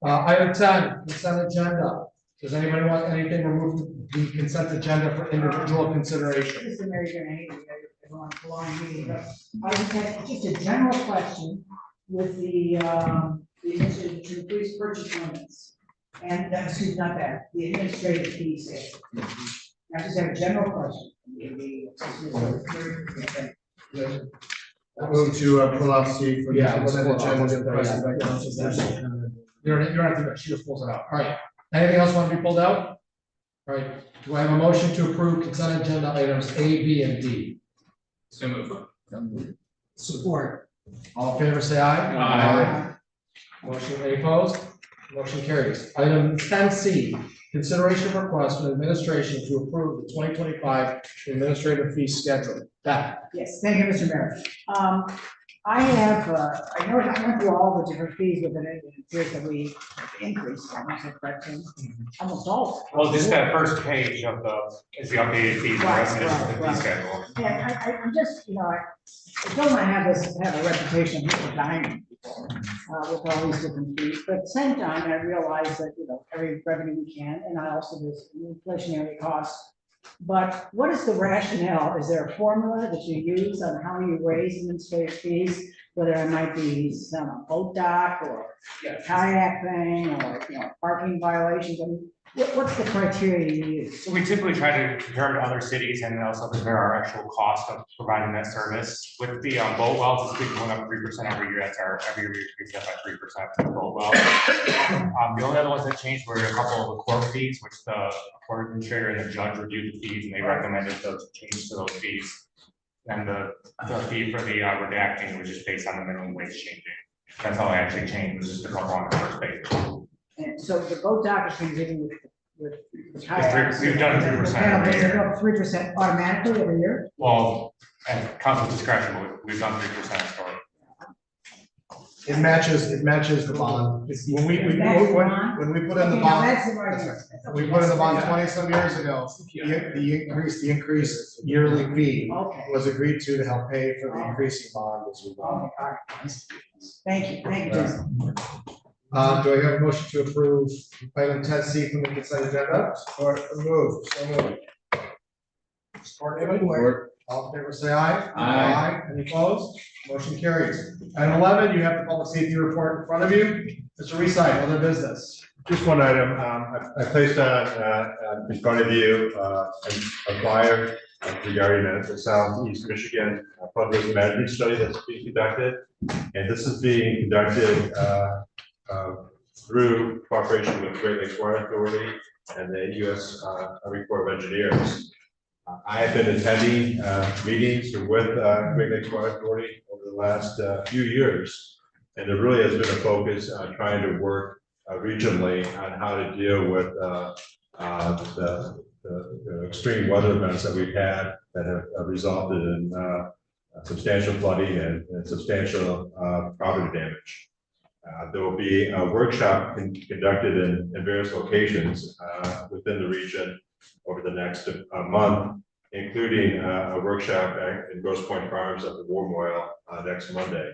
Item 10, consent agenda. Does anybody want anything removed from the consent agenda for individual consideration? Mr. Mayor, you're gonna hate me, everyone's long meeting, but I just had just a general question with the initiative to increase purchase limits. And that's not that, the administrative fees. I just have a general question. Move to pull off C for the Yeah, let's consent pull it off. agenda requested by Council President. You don't have to, do it. She just pulls it out. All right. Anything else want to be pulled out? All right. Do I have a motion to approve consent agenda items A, B, and D? So move. Support. All in favor, say aye. Aye. Motion, any opposed? Motion carries. Item 10C, consideration of request from administration to approve the 2025 administrative fee schedule. That. Yes, thank you, Mr. Mayor. I have, I know I went through all the different fees within it, and it appears that we increased, almost almost all. Well, just that first page of is the updated fees, the rest of it is the fee schedule. Yeah, I'm just, I don't want to have a reputation of dying people, with all these different fees, but at the same time, I realize that, every revenue we can, and I also, there's inflationary costs. But what is the rationale? Is there a formula that you use on how you raise administrative fees? Whether it might be some boat dock or kayak thing or, parking violations? I mean, what's the criteria you use? So we typically try to compare to other cities and also compare our actual cost of providing that service. With the boat wells, it's been going up 3% every year. That's our every year we increase that by 3% for the boat wells. The only other ones that changed were a couple of the court fees, which the court administrator and the judge reviewed the fees and they recommended those changes to those fees. And the fee for the redacting was just based on the minimum wage changing. That's all I actually changed, was just a couple on the first page. And so the boat dock is continuing with kayaks. We've done 3% every year. 3% automatically every year? Well, at council discretion, but we've done 3% for it. It matches the bond. When we put in the Okay, now bond, that's the right. we put in the bond 20-some years ago, the increased yearly fee Okay. was agreed to help pay for the increasing bond as we go. Okay, all right. Thank you, Jason. Do I have a motion to approve item 10C from the consent agenda? Or move, so move. Support, David? All in favor, say aye. Aye. Any opposed? Motion carries. Item 11, you have the public safety report in front of you. Mr. Reside, other business. Just one item, I placed on in front of you, a flyer regarding the Southeast Michigan fundraising management study that's being conducted. And this is being conducted through cooperation with Great Lakes Water Authority and the U.S. Army Corps of Engineers. I have been attending meetings with Great Lakes Water Authority over the last few years. And there really has been a focus on trying to work regionally on how to deal with the extreme weather events that we've had that have resulted in substantial flooding and substantial property damage. There will be a workshop conducted in various locations within the region over the next month, including a workshop in Grosse Pointe Farms at the War Memorial next Monday.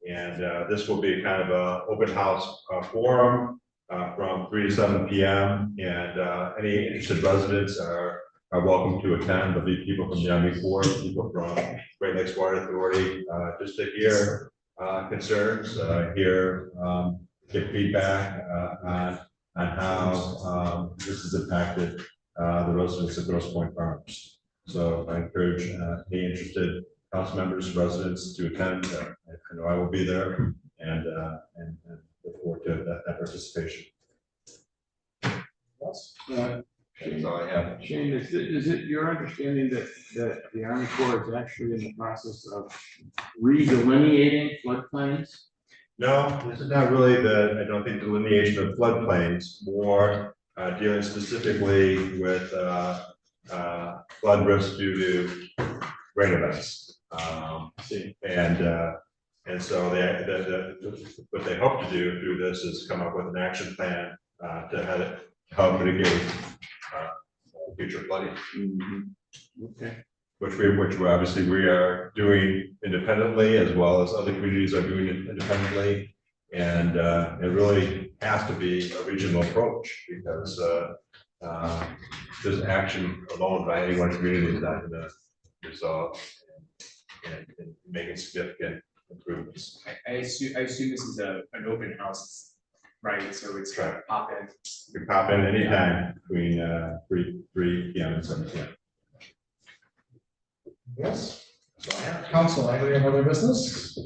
And this will be kind of an open house forum from 3 to 7 p.m. And any interested residents are welcome to attend. There'll be people from the Army Corps, people from Great Lakes Water Authority, just to hear concerns, get feedback on how this has impacted the residents of Grosse Pointe Farms. So I encourage any interested council members, residents to attend. I know I will be there and look forward to that participation. That's all I have. Shane, is it your understanding that the Army Corps is actually in the process of redelineating floodplains? No, this is not really I don't think delineation of floodplains, more dealing specifically with flood risk due to rain events. And so what they hope to do through this is come up with an action plan to help mitigate future flooding. Okay. Which we obviously we are doing independently, as well as other communities are doing it independently. And it really has to be a regional approach, because this action alone by any one community is not going to resolve and make significant improvements. I assume this is an open house, right? So it's trying to pop in. You can pop in anytime between 3 p.m. and 7 p.m. Yes. Council, anybody have other business?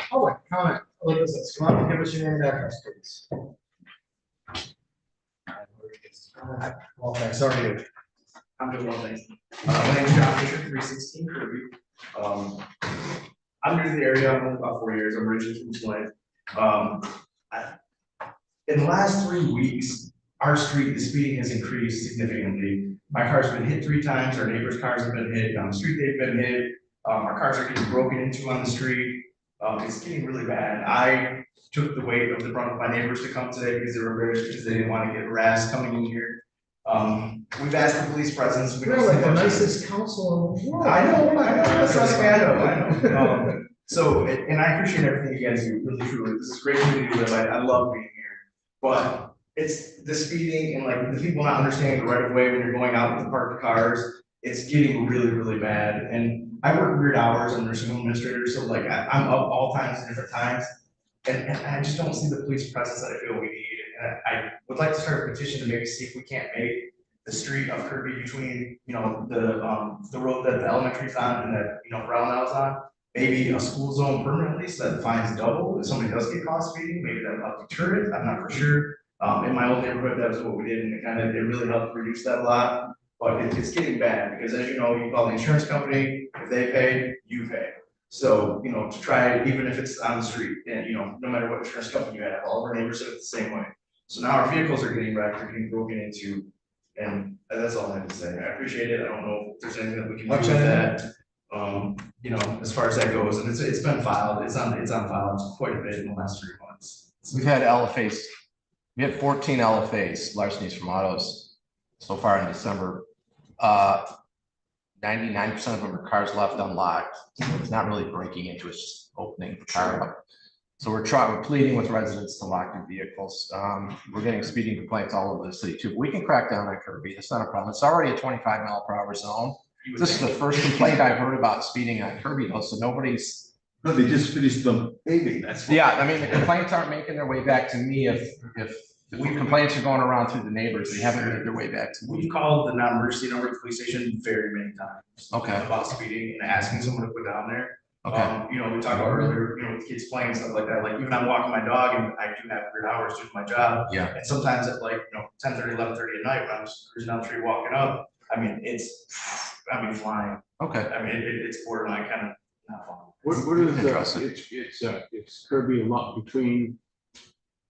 Public comment, other business, come on, give us your name and address, please. Well, thanks, sorry. I'm doing well, thanks. My name is John Fisher, 316 Kirby. I'm new to the area, I'm only about 4 years, I'm originally from Tulane. In the last 3 weeks, our street, the speeding has increased significantly. My car's been hit 3 times, our neighbors' cars have been hit, down the street they've been hit. Our cars are getting broken into on the street. It's getting really bad. I took the weight of the brunt of my neighbors to come today because they were embarrassed because they didn't want to get harassed coming in here. We've asked for police presence. We You're don't like see the much. nicest council in the world. I know, trust me, I know. So, and I appreciate everything you guys do, really truly, this is a great community to live, I love being here. But it's the speeding and like the people not understanding the right of way when you're going out with the parked cars, it's getting really, really bad. And I work weird hours, I'm a nursing home administrator, so like I'm up all times at different times. And I just don't see the police presence that I feel we need. And I would like to start a petition to maybe see if we can't make the street of Kirby between, you know, the road that the elementary's on and that, you know, Brownell's on, maybe a school zone permanently, so that the fines double. If somebody does get caught speeding, maybe that'll help deter it, I'm not for sure. In my old neighborhood, that was what we did, and it really helped reduce that a lot. But it's getting bad, because as you know, you call the insurance company, if they pay, you pay. So, you know, to try it, even if it's on the street, and you know, no matter what insurance company you have, all of our neighbors do it the same way. So now our vehicles are getting wrecked, they're getting broken into, and that's all I have to say. I appreciate it. I don't know if there's anything that we can do with that. You know, as far as that goes, and it's been filed, it's on file quite a bit in the last 3 months. We've had LFAs, we had 14 LFAs, larcenies from autos, so far in December. 99% of them are cars left unlocked, so it's not really breaking into, it's just opening the car up. So we're pleading with residents to lock their vehicles. We're getting speeding complaints all over the city too, but we can crack down on Kirby, that's not a problem. It's already a 25-mile-per-hour zone. This is the first complaint I've heard about speeding on Kirby though, so nobody's. No, they just finished the paving, that's. Yeah, I mean, the complaints aren't making their way back to me if complaints are going around through the neighbors, they haven't made their way back to me. We've called the non-emergency number at the police station very many times. Okay. About speeding and asking someone to put down there. Okay. You know, we talked about earlier, you know, with kids playing and stuff like that, like even I'm walking my dog and I do have weird hours doing my job. Yeah. And sometimes at like, you know, 10:30, 11:30 at night, when I'm just cruising down the street walking up, I mean, flying. Okay. I mean, it's borderline kind of not fun. What is it's Kirby a lot between?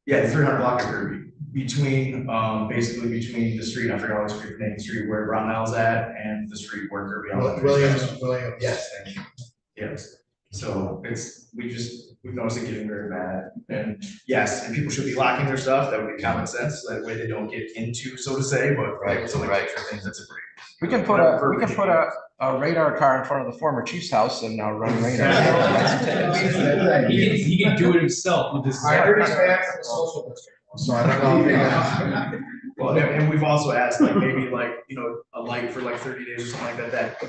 Yeah, 300 block of Kirby, between, basically between the street, I forgot what street, name, the street where Brownell's at and the street where Kirby. Williams. Yes, thank you. Yes, so we've noticed it getting very bad, and yes, and people should be locking their stuff, that would be common sense, that way they don't get into, so to say, but. Right. Things, that's a great. We can put a radar car in front of the former chief's house and run radar. He can do it himself with this. I heard he's back from the social district, so I don't know. Well, and we've also asked, like, maybe like, you know, a light for like 30 days or something like that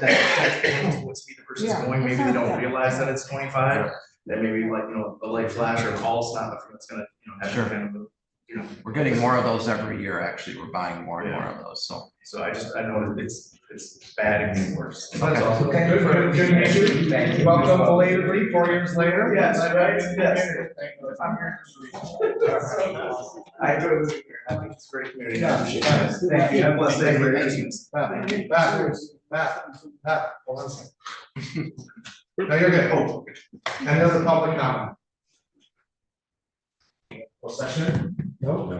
what speed the person's going, maybe they don't realize that it's 25. That maybe like, you know, a light flash or a call stop, I think that's gonna, you know, have kind of a We're getting more of those every year, actually. We're buying more and more of those, so. So I know it's bad and getting worse. So that's Okay. awesome. Good to meet you. Thank you. Welcome belatedly, 4 years later. Yes, right, yes. I'm here to I enjoy living here. I think it's a great community. I appreciate it. Thank you. Have a blessed day. Pat, hold on a second. No, you're good. Oh, and there's a public comment. Closed session? No.